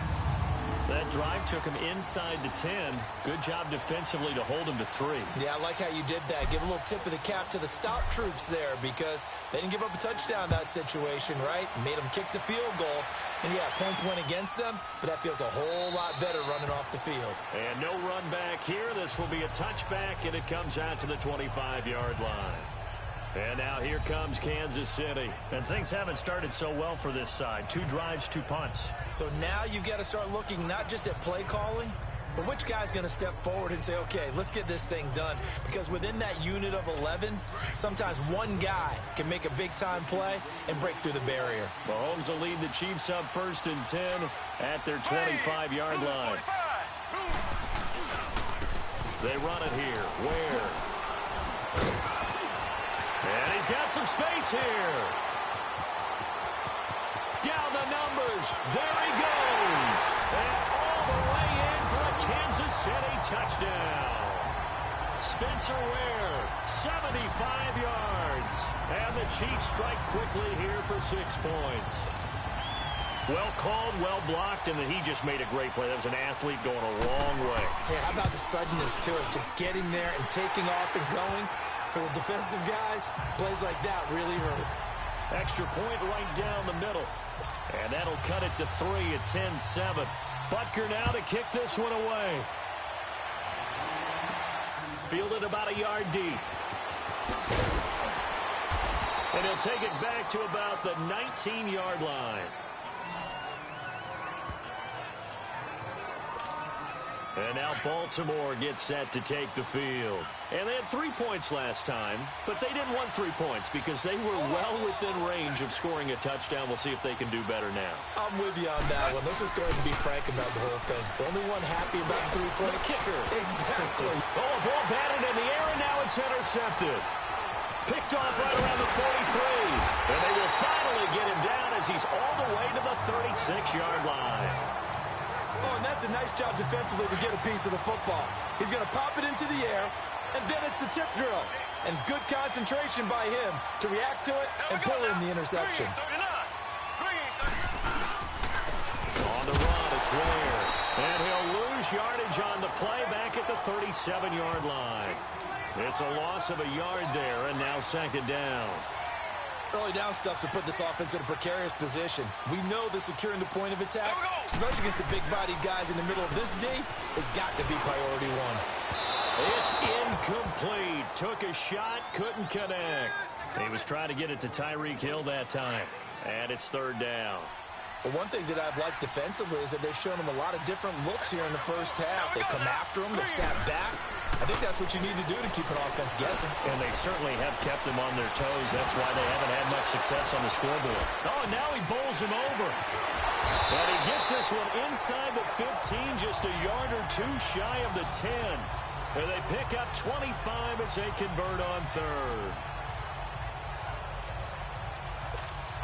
A: That drive took him inside the 10. Good job defensively to hold him to 3.
B: Yeah, I like how you did that. Give a little tip of the cap to the stop troops there because they didn't give up a touchdown in that situation, right? Made them kick the field goal. And, yeah, points went against them, but that feels a whole lot better running off the field.
A: And no run back here. This will be a touchback, and it comes out to the 25-yard line. And now here comes Kansas City. And things haven't started so well for this side. 2 drives, 2 punts.
B: So now you've got to start looking not just at play calling, but which guy's going to step forward and say, okay, let's get this thing done. Because within that unit of 11, sometimes one guy can make a big-time play and break through the barrier.
A: Mahomes will lead the Chiefs up 1st and 10 at their 25-yard line. They run it here. Where? And he's got some space here. Down the numbers. There he goes. And all the way in for a Kansas City touchdown. Spencer Ware, 75 yards. And the Chiefs strike quickly here for 6 points. Well called, well blocked, and he just made a great play. That was an athlete going a long way.
B: Yeah, how about the suddenness to it? Just getting there and taking off and going. For the defensive guys, plays like that really hurt.
A: Extra point right down the middle. And that'll cut it to 3 at 10-7. Butker now to kick this one away. Fielded about a yard deep. And he'll take it back to about the 19-yard line. And now Baltimore gets set to take the field. And they had 3 points last time, but they didn't want 3 points because they were well within range of scoring a touchdown. We'll see if they can do better now.
B: I'm with you on that one. Let's just go ahead and be frank about the whole thing. The only one happy about the 3-point
A: kicker.
B: Exactly.
A: Oh, a ball batted in the air, and now it's intercepted. Picked off right around the 43. And they will finally get him down as he's all the way to the 36-yard line.
B: Oh, and that's a nice job defensively to get a piece of the football. He's going to pop it into the air, and then it's the tip drill. And good concentration by him to react to it and pull in the interception.
A: On the run, it's Ware. And he'll lose yardage on the play back at the 37-yard line. It's a loss of a yard there, and now 2nd down.
B: Early down stuff's to put this offense in a precarious position. We know that securing the point of attack, especially against the big-bodied guys in the middle of this D, has got to be priority 1.
A: It's incomplete. Took a shot, couldn't connect. He was trying to get it to Tyreek Hill that time. And it's 3rd down.
B: Well, one thing that I've liked defensively is that they've shown him a lot of different looks here in the first half. They come after him, they've sat back. I think that's what you need to do to keep an offense guessing.
A: And they certainly have kept them on their toes. That's why they haven't had much success on the scoreboard. Oh, and now he bowls him over. And he gets this one inside the 15, just a yard or 2 shy of the 10. And they pick up 25 as they convert on 3rd.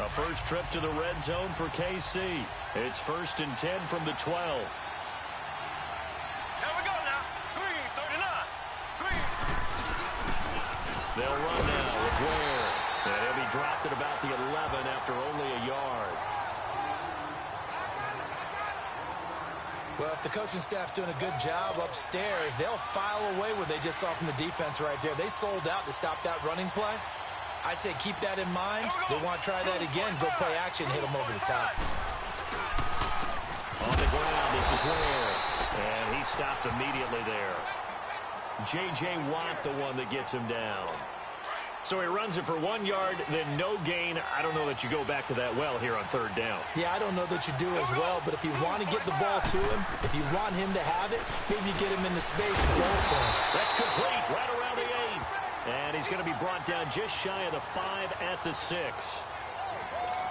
A: A first trip to the red zone for KC. It's 1st and 10 from the 12. They'll run now with Ware. And he'll be dropped at about the 11 after only a yard.
B: Well, if the coaching staff's doing a good job upstairs, they'll file away what they just saw from the defense right there. They sold out to stop that running play. I'd say keep that in mind. They want to try that again. Go play action, hit them over the top.
A: On the ground, this is Ware. And he stopped immediately there. J.J. Watt, the one that gets him down. So he runs it for 1 yard, then no gain. I don't know that you go back to that well here on third down.
B: Yeah, I don't know that you do as well, but if you want to get the ball to him, if you want him to have it, maybe you get him in the space and throw it to him.
A: That's complete, right around the 8. And he's going to be brought down just shy of the 5 at the 6.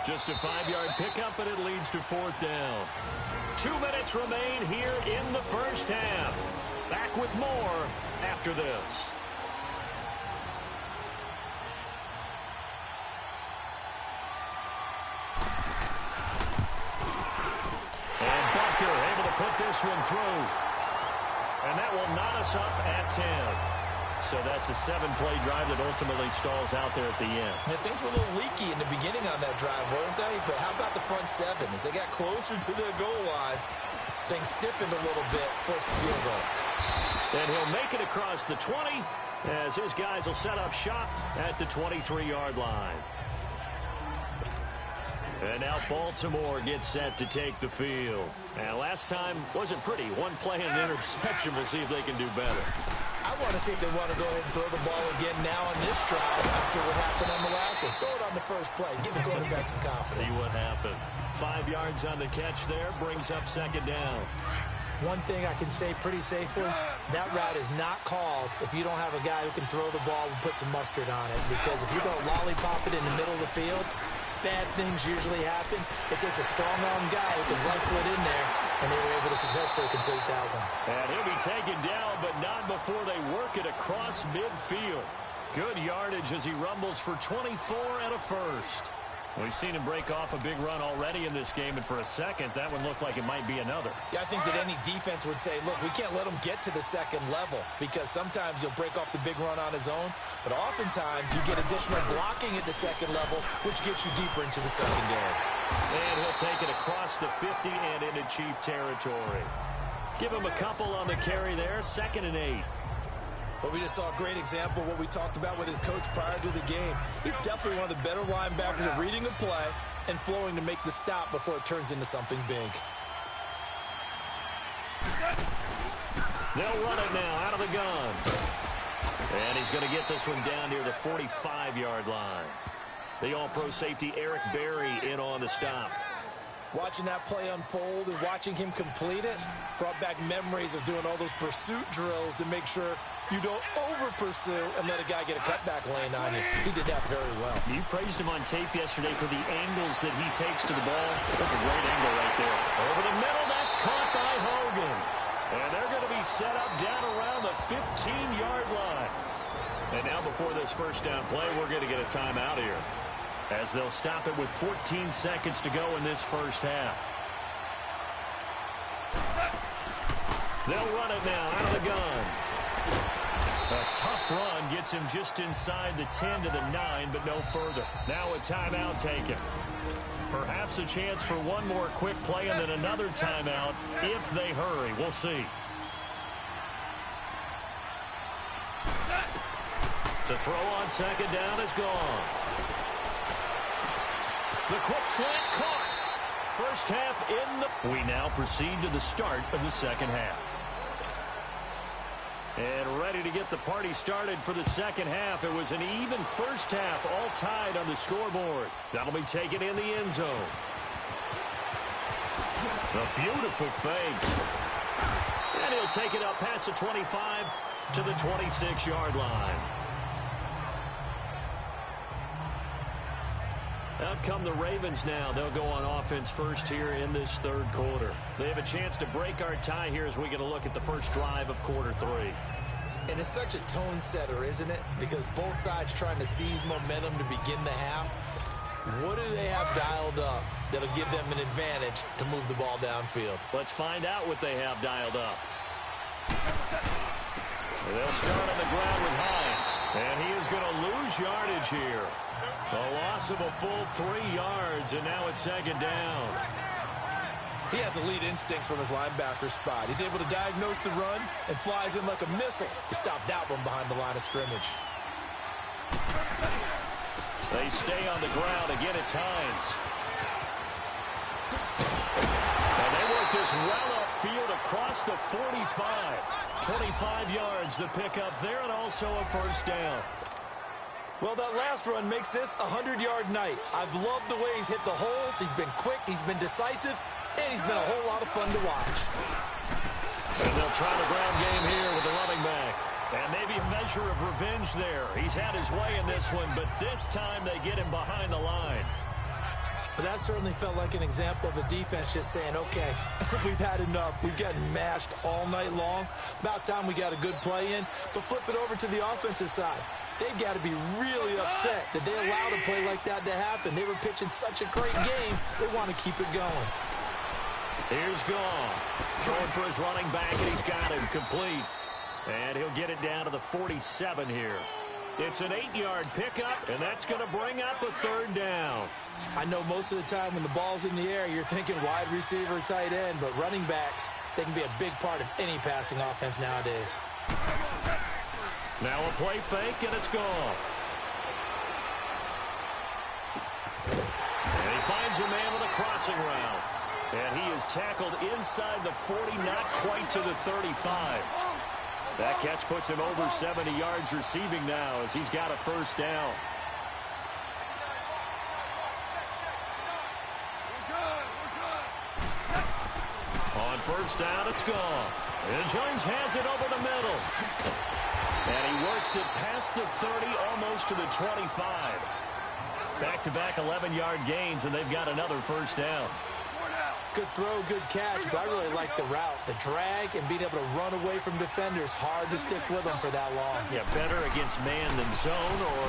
A: Just a 5-yard pickup, and it leads to fourth down. 2 minutes remain here in the first half. Back with more after this. And Butker able to put this one through. And that will knot us up at 10. So that's a 7-play drive that ultimately stalls out there at the end.
B: And things were a little leaky in the beginning on that drive, weren't they? But how about the front 7? As they got closer to the goal line, things stiffened a little bit, forced the field goal.
A: And he'll make it across the 20 as his guys will set up shop at the 23-yard line. And now Baltimore gets set to take the field. And last time wasn't pretty. One play and an interception. We'll see if they can do better.
B: I want to see if they want to go ahead and throw the ball again now on this drive after what happened on the last one. Throw it on the first play. Give the quarterback some confidence.
A: See what happens. 5 yards on the catch there. Brings up second down.
B: One thing I can say pretty safely, that route is not called if you don't have a guy who can throw the ball and put some mustard on it. Because if you don't lollipop it in the middle of the field, bad things usually happen. It takes a strong-arm guy who can right foot in there, and they were able to successfully complete that one.
A: And he'll be taken down, but not before they work it across midfield. Good yardage as he rumbles for 24 and a first. We've seen him break off a big run already in this game, and for a second, that one looked like it might be another.
B: Yeah, I think that any defense would say, look, we can't let him get to the second level because sometimes he'll break off the big run on his own, but oftentimes you get additional blocking at the second level, which gets you deeper into the secondary.
A: And he'll take it across the 50 and into Chief territory. Give him a couple on the carry there, 2nd and 8.
B: But we just saw a great example of what we talked about with his coach prior to the game. He's definitely one of the better linebackers at reading a play and flowing to make the stop before it turns into something big.
A: They'll run it now out of the gun. And he's going to get this one down near the 45-yard line. The all-pro safety Eric Berry in on the stop.
B: Watching that play unfold and watching him complete it brought back memories of doing all those pursuit drills to make sure you don't over-pursue and let a guy get a cutback lane on you. He did that very well.
A: You praised him on tape yesterday for the angles that he takes to the ball. Took a great angle right there. Over the middle, that's caught by Hogan. And they're going to be set up down around the 15-yard line. And now before this first down play, we're going to get a timeout here, as they'll stop it with 14 seconds to go in this first half. They'll run it now out of the gun. A tough run gets him just inside the 10 to the 9, but no further. Now a timeout taken. Perhaps a chance for one more quick play and then another timeout if they hurry. We'll see. To throw on second down is gone. The quick slant caught. First half in the... We now proceed to the start of the second half. And ready to get the party started for the second half. It was an even first half, all tied on the scoreboard. That'll be taken in the end zone. A beautiful fake. And he'll take it up past the 25 to the 26-yard line. Out come the Ravens now. They'll go on offense first here in this third quarter. They have a chance to break our tie here as we get a look at the first drive of quarter 3.
B: And it's such a tone setter, isn't it? Because both sides trying to seize momentum to begin the half. What do they have dialed up that'll give them an advantage to move the ball downfield?
A: Let's find out what they have dialed up. They'll start on the ground with Hines. And he is going to lose yardage here. A loss of a full 3 yards, and now it's second down.
B: He has elite instincts from his linebacker spot. He's able to diagnose the run and flies in like a missile to stop that one behind the line of scrimmage.
A: They stay on the ground. Again, it's Hines. And they work this well upfield across the 45. 25 yards the pickup there, and also a first down.
B: Well, that last run makes this a 100-yard night. I've loved the way he's hit the holes. He's been quick, he's been decisive, and he's been a whole lot of fun to watch.
A: And they'll try the ground game here with the running back. And maybe a measure of revenge there. He's had his way in this one, but this time they get him behind the line.
B: But that certainly felt like an example of the defense just saying, okay, we've had enough. We've gotten mashed all night long. About time we got a good play in. But flip it over to the offensive side. They've got to be really upset that they allowed a play like that to happen. They were pitching such a great game, they want to keep it going.
A: Here's Goff. Throwing for his running back, and he's got him complete. And he'll get it down to the 47 here. It's an 8-yard pickup, and that's going to bring up a third down.
B: I know most of the time when the ball's in the air, you're thinking wide receiver, tight end, but running backs, they can be a big part of any passing offense nowadays.
A: Now a play fake, and it's Goff. And he finds a man with a crossing route. And he is tackled inside the 40, not quite to the 35. That catch puts him over 70 yards receiving now as he's got a first down. On first down, it's gone. And Jones has it over the middle. And he works it past the 30, almost to the 25. Back-to-back 11-yard gains, and they've got another first down.
B: Good throw, good catch, but I really like the route. The drag and being able to run away from defenders, hard to stick with them for that long.
A: Yeah, better against man than zone, or?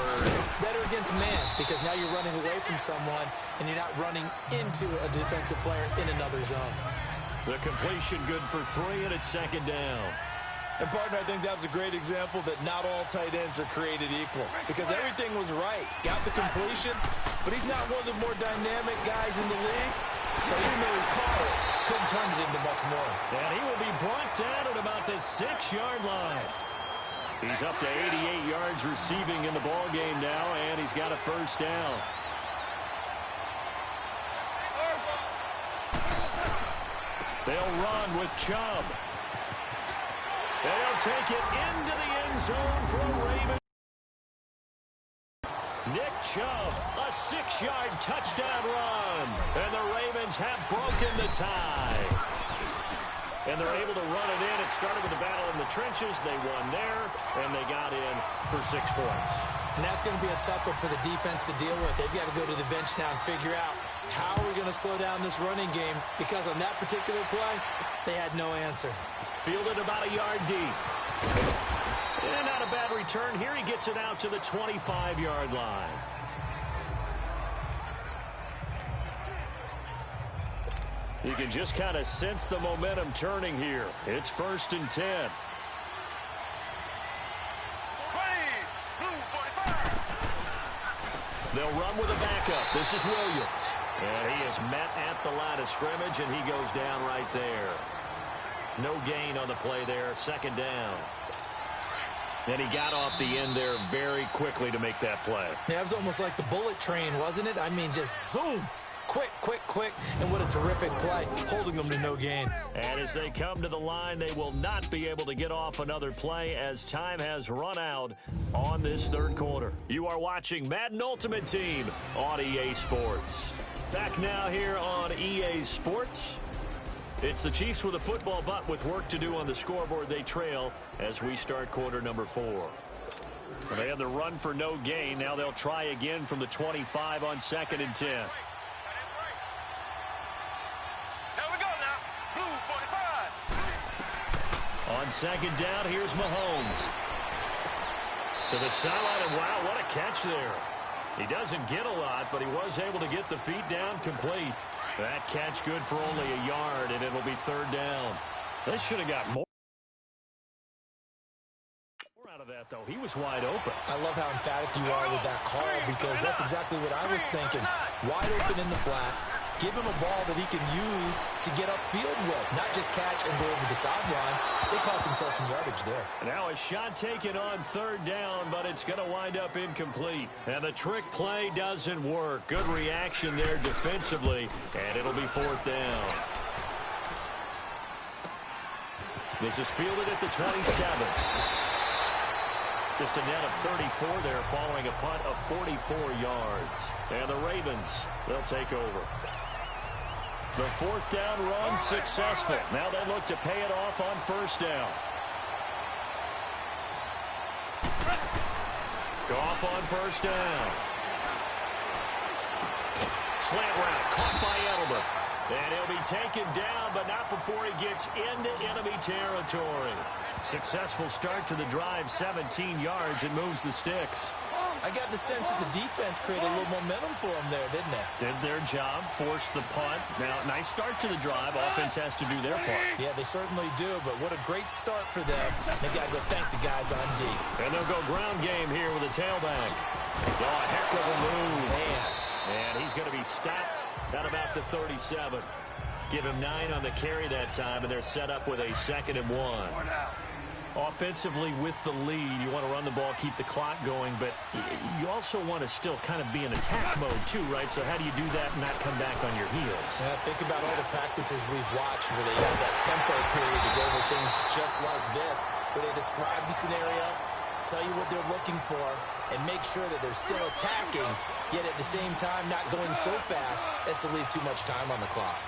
B: Better against man, because now you're running away from someone, and you're not running into a defensive player in another zone.
A: The completion good for 3, and it's second down.
B: And, partner, I think that was a great example that not all tight ends are created equal, because everything was right. Got the completion, but he's not one of the more dynamic guys in the league. So even though he caught it, couldn't turn it into much more.
A: And he will be brought down at about the 6-yard line. He's up to 88 yards receiving in the ball game now, and he's got a first down. They'll run with Chubb. They'll take it into the end zone for a Ravens. Nick Chubb, a 6-yard touchdown run. And the Ravens have broken the tie. And they're able to run it in. It started with a battle in the trenches. They won there, and they got in for 6 points.
B: And that's going to be a tough one for the defense to deal with. They've got to go to the bench now and figure out how we're going to slow down this running game, because on that particular play, they had no answer.
A: Fielded about a yard deep. And not a bad return here. He gets it out to the 25-yard line. You can just kind of sense the momentum turning here. It's 1st and 10. They'll run with a backup. This is Williams. And he is met at the line of scrimmage, and he goes down right there. No gain on the play there. 2nd down. And he got off the end there very quickly to make that play.
B: Yeah, it was almost like the bullet train, wasn't it? I mean, just zoom. Quick, quick, quick. And what a terrific play, holding them to no gain.
A: And as they come to the line, they will not be able to get off another play as time has run out on this 3rd quarter. You are watching Madden Ultimate Team on EA Sports. Back now here on EA Sports. It's the Chiefs with a football, but with work to do on the scoreboard. They trail as we start quarter number 4. They had the run for no gain. Now they'll try again from the 25 on 2nd and 10. On 2nd down, here's Mahomes. To the sideline, and wow, what a catch there. He doesn't get a lot, but he was able to get the feet down complete. That catch good for only a yard, and it'll be 3rd down. They should have got more out of that, though. He was wide open.
B: I love how emphatic you are with that call, because that's exactly what I was thinking. Wide open in the flat. Give him a ball that he can use to get upfield with, not just catch and go over the sideline. They cost themselves some yardage there.
A: Now a shot taken on 3rd down, but it's going to wind up incomplete. And the trick play doesn't work. Good reaction there defensively, and it'll be 4th down. This is fielded at the 27. Just a net of 34 there following a punt of 44 yards. And the Ravens, they'll take over. The fourth down run successful. Now they look to pay it off on first down. Goff on first down. Slant route caught by Edelman. And he'll be taken down, but not before he gets into enemy territory. Successful start to the drive, 17 yards. It moves the sticks.
B: I got the sense that the defense created a little momentum for them there, didn't they?
A: Did their job, forced the punt. Now, nice start to the drive. Offense has to do their part.
B: Yeah, they certainly do, but what a great start for them. They got to go thank the guys on D.
A: And they'll go ground game here with a tailback. Oh, a heck of a move.
B: Man.
A: And he's going to be stopped at about the 37. Give him 9 on the carry that time, and they're set up with a 2nd and 1. Offensively with the lead, you want to run the ball, keep the clock going, but you also want to still kind of be in attack mode too, right? So how do you do that and not come back on your heels?
B: Yeah, think about all the practices we've watched where they have that tempo period to go over things just like this, where they describe the scenario, tell you what they're looking for, and make sure that they're still attacking, yet at the same time not going so fast as to leave too much time on the clock.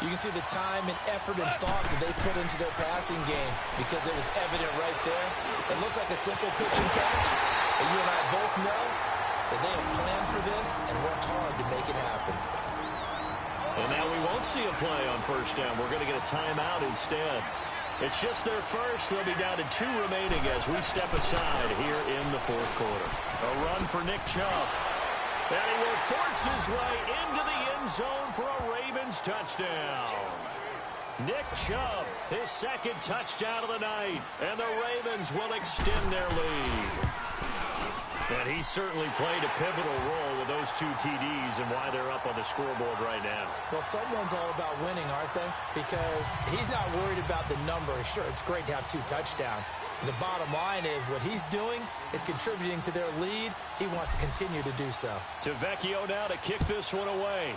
B: You can see the time and effort and thought that they put into their passing game because it was evident right there. It looks like a simple pitch and catch, but you and I both know that they have planned for this and worked hard to make it happen.
A: And now we won't see a play on first down. We're going to get a timeout instead. It's just their first. They'll be down to 2 remaining as we step aside here in the fourth quarter. A run for Nick Chubb. And he will force his way into the end zone for a Ravens touchdown. Nick Chubb, his 2nd touchdown of the night. And the Ravens will extend their lead. And he certainly played a pivotal role with those 2 TDs and why they're up on the scoreboard right now.
B: Well, someone's all about winning, aren't they? Because he's not worried about the number. Sure, it's great to have 2 touchdowns. The bottom line is what he's doing is contributing to their lead. He wants to continue to do so.
A: To Vecchio now to kick this one away.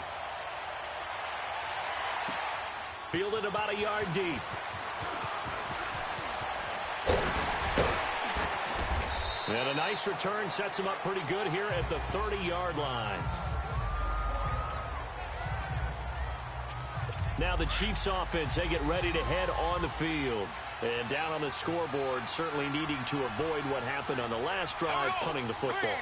A: Fielded about a yard deep. And a nice return sets him up pretty good here at the 30-yard line. Now the Chiefs offense, they get ready to head on the field. And down on the scoreboard, certainly needing to avoid what happened on the last drive, punting the football.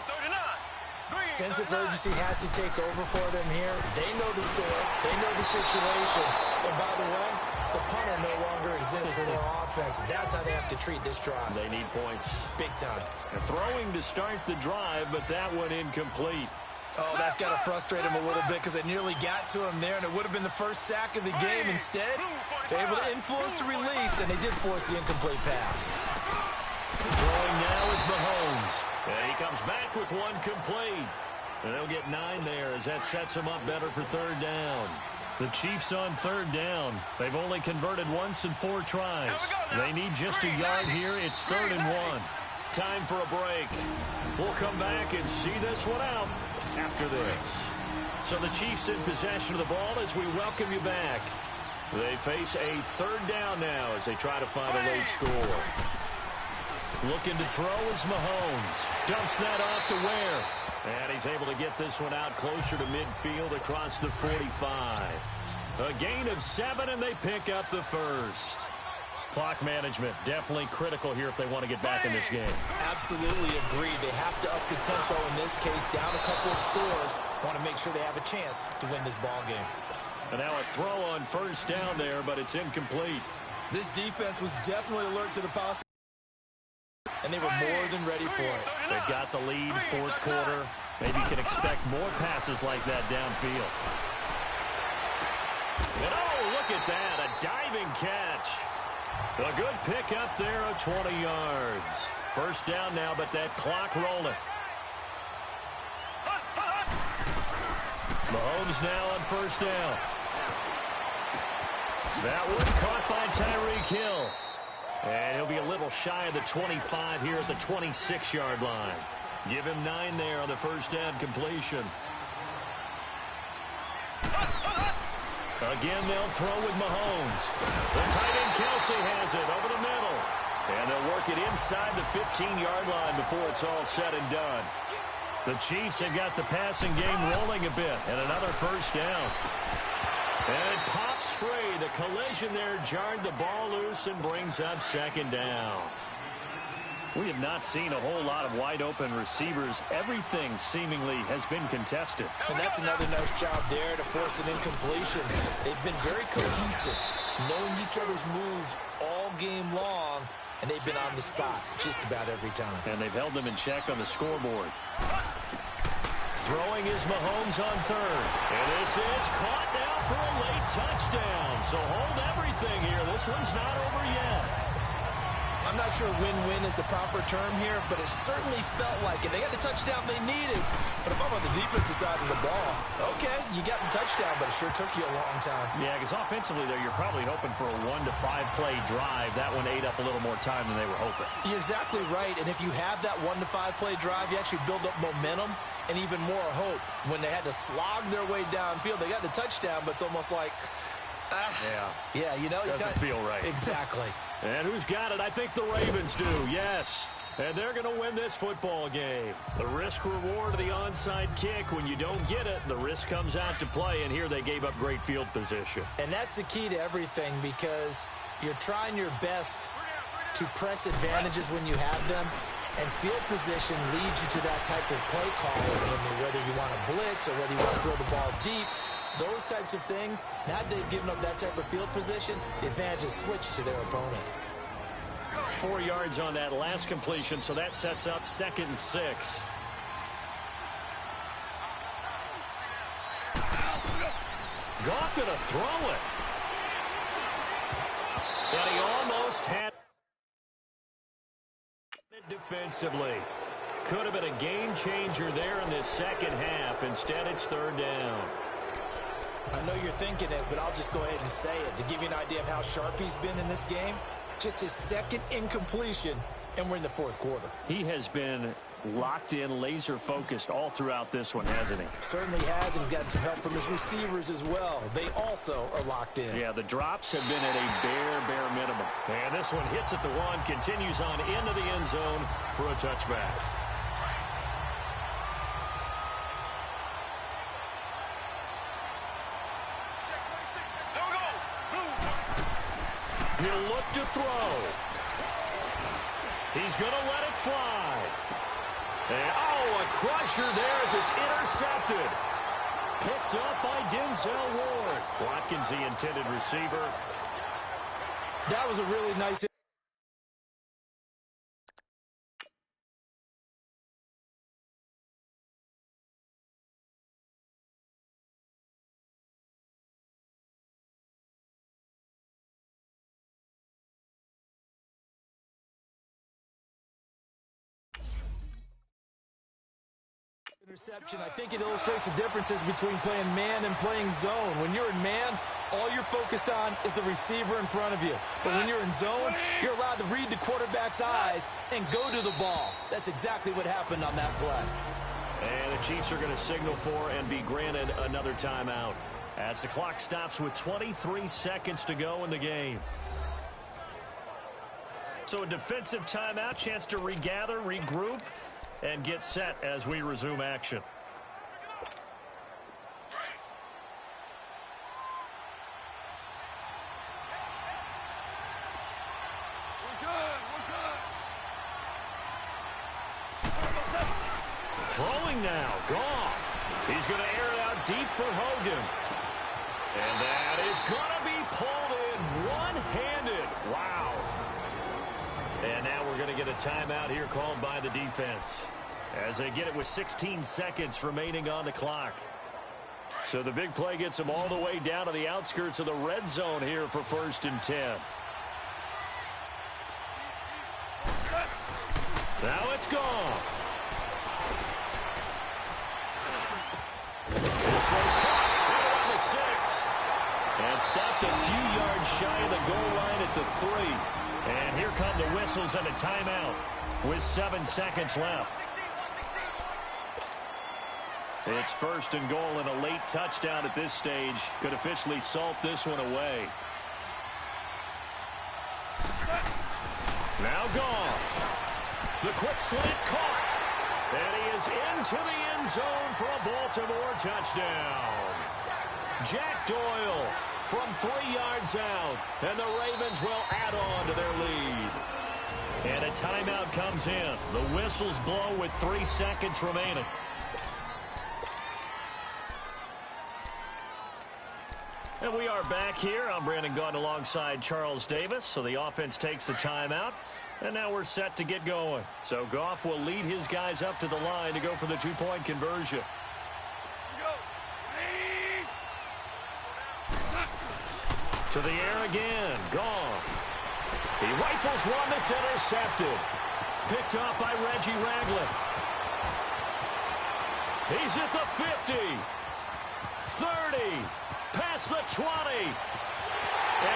B: Sense of urgency has to take over for them here. They know the score. They know the situation. And by the way, the punter no longer exists for their offense. That's how they have to treat this drive.
A: They need points.
B: Big time.
A: And throwing to start the drive, but that one incomplete.
B: Oh, that's got to frustrate him a little bit because it nearly got to him there, and it would have been the first sack of the game. Instead, they're able to influence the release, and they did force the incomplete pass.
A: Throwing now is Mahomes. And he comes back with one complete. And they'll get 9 there as that sets him up better for 3rd down. The Chiefs on 3rd down. They've only converted once in 4 tries. They need just a yard here. It's 3rd and 1. Time for a break. We'll come back and see this one out after this. So the Chiefs in possession of the ball as we welcome you back. They face a 3rd down now as they try to find a late score. Looking to throw is Mahomes. Dumps that off to Ware. And he's able to get this one out closer to midfield across the 45. A gain of 7, and they pick up the first. Clock management definitely critical here if they want to get back in this game.
B: Absolutely agreed. They have to up the tempo in this case, down a couple of scores. Want to make sure they have a chance to win this ball game.
A: And now a throw on first down there, but it's incomplete.
B: This defense was definitely alert to the possibility, and they were more than ready for it.
A: They've got the lead, 4th quarter. Maybe you can expect more passes like that downfield. And oh, look at that, a diving catch. A good pick up there of 20 yards. First down now, but that clock rolling. Mahomes now on first down. That one caught by Tyreek Hill. And he'll be a little shy of the 25 here at the 26-yard line. Give him 9 there on the first down completion. Again, they'll throw with Mahomes. The tight end Kelsey has it over the middle. And they'll work it inside the 15-yard line before it's all said and done. The Chiefs have got the passing game rolling a bit, and another first down. And it pops free. The collision there jarred the ball loose and brings up second down. We have not seen a whole lot of wide-open receivers. Everything seemingly has been contested.
B: And that's another nice job there to force an incompletion. They've been very cohesive, knowing each other's moves all game long, and they've been on the spot just about every time.
A: And they've held them in check on the scoreboard. Throwing is Mahomes on third. And this is caught now for a late touchdown. So hold everything here. This one's not over yet.
B: I'm not sure win-win is the proper term here, but it certainly felt like it. They got the touchdown they needed. But if I'm on the defensive side of the ball, okay, you got the touchdown, but it sure took you a long time.
A: Yeah, because offensively there, you're probably hoping for a 1 to 5 play drive. That one ate up a little more time than they were hoping.
B: You're exactly right. And if you have that 1 to 5 play drive, you actually build up momentum and even more hope. When they had to slog their way downfield, they got the touchdown, but it's almost like, yeah, you know,
A: doesn't feel right.
B: Exactly.
A: And who's got it? I think the Ravens do, yes. And they're going to win this football game. The risk reward of the onside kick. When you don't get it, the risk comes out to play, and here they gave up great field position.
B: And that's the key to everything, because you're trying your best to press advantages when you have them, and field position leads you to that type of play calling, whether you want to blitz or whether you want to throw the ball deep. Those types of things, now that they've given up that type of field position, the advantage is switched to their opponent.
A: 4 yards on that last completion, so that sets up 2nd and 6. Goff going to throw it. And he almost had it defensively. Could have been a game changer there in this second half. Instead, it's 3rd down.
B: I know you're thinking it, but I'll just go ahead and say it. To give you an idea of how sharp he's been in this game, just his 2nd incompletion, and we're in the 4th quarter.
A: He has been locked in, laser-focused all throughout this one, hasn't he?
B: Certainly has, and he's gotten some help from his receivers as well. They also are locked in.
A: Yeah, the drops have been at a bare minimum. And this one hits at the 1, continues on into the end zone for a touchback. He'll look to throw. He's going to let it fly. And, a crusher there as it's intercepted. Picked up by Denzel Ward. Watkins, the intended receiver.
B: That was a really nice interception. I think it illustrates the differences between playing man and playing zone. When you're in man, all you're focused on is the receiver in front of you. But when you're in zone, you're allowed to read the quarterback's eyes and go to the ball. That's exactly what happened on that play.
A: And the Chiefs are going to signal for and be granted another timeout as the clock stops with 23 seconds to go in the game. So a defensive timeout, chance to regather, regroup, and get set as we resume action. Throwing now, Goff. He's going to air it out deep for Hogan. And that is going to be pulled in one-handed. Wow. And now we're going to get a timeout here called by the defense as they get it with 16 seconds remaining on the clock. So the big play gets them all the way down to the outskirts of the red zone here for 1st and 10. Now it's Goff. This one caught right around the 6. And stopped a few yards shy of the goal line at the 3. And here come the whistles and a timeout with 7 seconds left. It's 1st and goal, and a late touchdown at this stage could officially salt this one away. Now Goff. The quick slant caught. And he is into the end zone for a Baltimore touchdown. Jack Doyle from 3 yards out. And the Ravens will add on to their lead. And a timeout comes in. The whistles blow with 3 seconds remaining. And we are back here. I'm Brandon Gaudin alongside Charles Davis. So the offense takes the timeout. And now we're set to get going. So Goff will lead his guys up to the line to go for the 2-point conversion. To the air again. Goff. He rifles one that's intercepted. Picked up by Reggie Ragland. He's at the 50. 30. Past the 20. And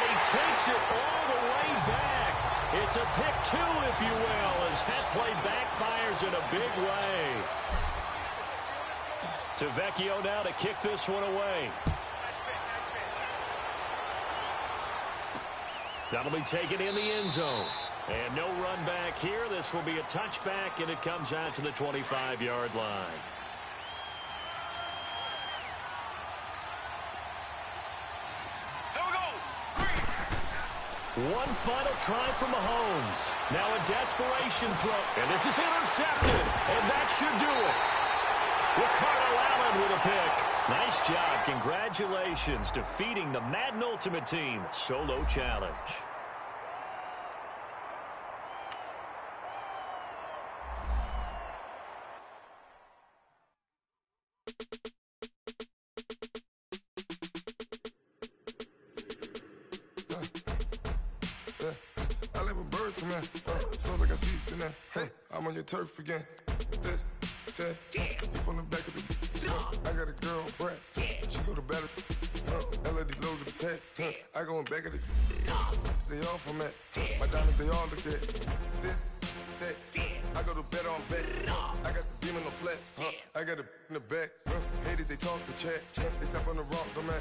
A: he takes it all the way back. It's a pick 2, if you will, as that play backfires in a big way. To Vecchio now to kick this one away. That'll be taken in the end zone. And no run back here. This will be a touchback, and it comes out to the 25-yard line. One final try from Mahomes. Now a desperation throw. And this is intercepted. And that should do it. Ricardo Allen with a pick. Nice job. Congratulations. Defeating the Madden Ultimate Team. Solo challenge.
M: Come here, so I got seats in there. Hey, I'm on your turf again. This, that, you from the back of the. I got a girl, Brad. She go to battle. LED logo the tag. I go in back of the. They all from that. My diamonds, they all look at. This, that. I go to bet on bet. I got the demon on flats. I got it in the back. Haters, they talk the chat. They step on the rock, don't man.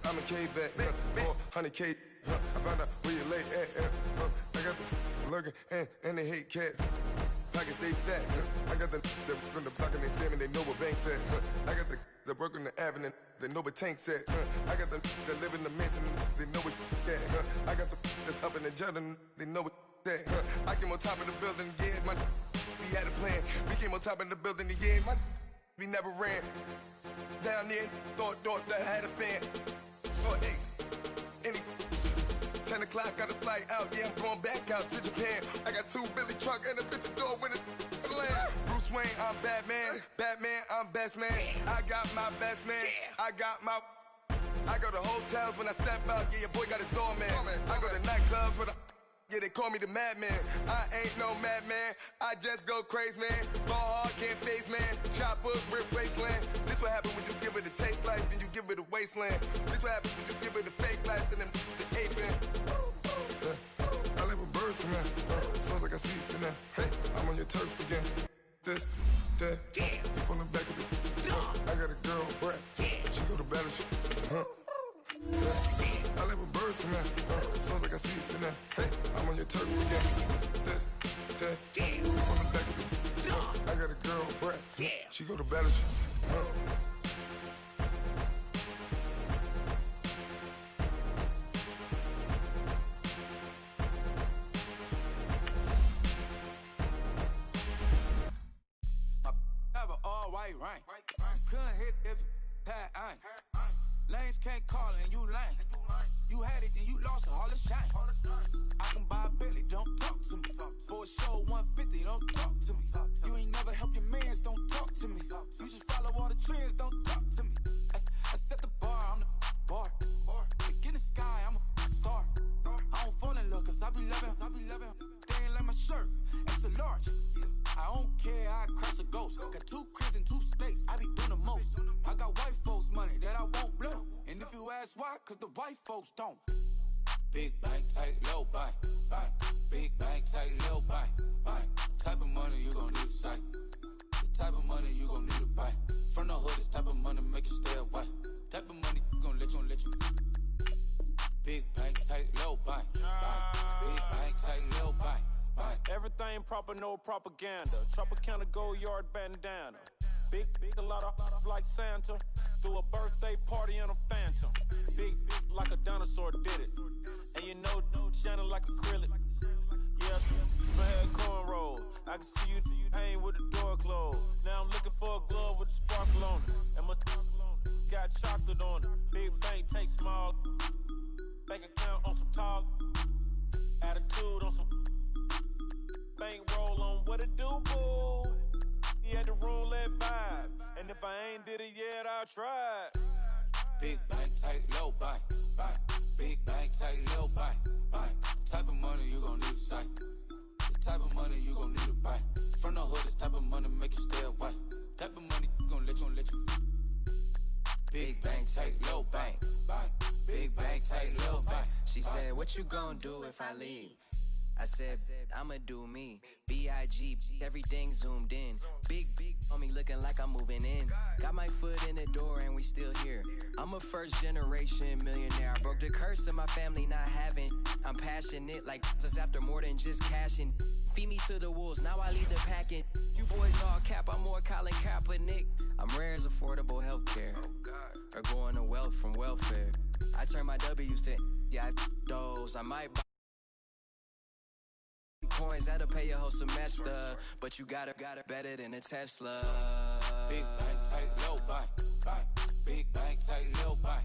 M: I'm a K-back. 400K. I found out where you lay at. I got the lurking and they hate cats. Pockets stay fat. I got the from the block and they scamming, they know what banks at. I got the work on the avenue, they know what tanks at. I got the that live in the mansion, they know what that. I got some that's up in the Jordan, they know what that. I came on top of the building, yeah, my we had a plan. We came on top of the building, yeah, my we never ran. Down there, thought that I had a fan. Oh, hey, any 10 o'clock, got a flight out, yeah, I'm going back out to Japan. I got 2 Billy truck and a bitch door with a land. Bruce Wayne, I'm Batman. Batman, I'm best man. I got my best man. I got my. I go to hotels when I step out, yeah, your boy got a doorman. I go to nightclubs for the. Yeah, they call me the madman. I ain't no madman. I just go crazy, man. Ball hard, can't face, man. Choppers, rip wasteland. This what happen when you give it a taste life, then you give it a wasteland. This what happens when you give it a fake life, and then the ape man. I live with birds from here. So I got seats in there. Hey, I'm on your turf again. This, that, you from the back of the. I got a girl, Brad. She go to battle shit. I live with birds from here. So I got seats in there. Hey, I'm on your turf again. This, that, you from the back of the. I got a girl, Brad. She go to battle shit.
L: Right. Couldn't hit if had ain't. Lanes can't call and you lame. You had it and you lost it, all the shine. I can buy a Billy, don't talk to me. For a show 150, don't talk to me. You ain't never help your mans, don't talk to me. You just follow all the trends, don't talk to me. I set the bar, I'm the bar. Look in the sky, I'm a star. I don't fall in love cause I be loving. They ain't like my shirt, extra large. I don't care, I crash a ghost. Got 2 cribs and 2 states, I be doing the most. I got white folks money that I won't blow. And if you ask why, cause the white folks don't. Big bank, tight, low bank. Big bank, tight, low bank. Type of money you gon' need to sight. The type of money you gon' need to buy. From the hood, this type of money make you stay away. Type of money gon' let you. Big bank, tight, low bank. Big bank, tight, low bank.
N: I ain't proper, no propaganda. Tropicana Gold Yard bandana. Big, a lot of like Santa. Threw a birthday party in a phantom. Big, like a dinosaur did it. And you know, shining like acrylic. Yeah, I had cornrows. I can see you hang with the door closed. Now I'm looking for a glove with a sparkle on it. And my got chocolate on it. Big bank, take small. Bank account on some tall. Attitude on some. Bank roll on what it do, boo. He had the roulette vibe. And if I ain't did it yet, I'll try.
O: Big bank, tight, low buy. Big bank, tight, low buy. Type of money you gon' need to sight. The type of money you gon' need to buy. From the hood, this type of money make you stay away. Type of money gon' let you. Big bank, tight, low bank. Big bank, tight, low bank.
P: She said, what you gon' do if I leave? I said, I'ma do me. B.I.G. Everything zoomed in. Big on me looking like I'm moving in. Got my foot in the door and we still here. I'm a first generation millionaire. I broke the curse of my family not having. I'm passionate like just after more than just cashing. Feed me to the wolves, now I lead the packing. You boys all cap, I'm more Colin Kaepernick. I'm rare as affordable healthcare. Or going to wealth from welfare. I turn my W's to those. I might buy coins that'll pay your whole semester, but you gotta better than a Tesla.
O: Big bank, tight, low buy. Big bank, tight, low buy.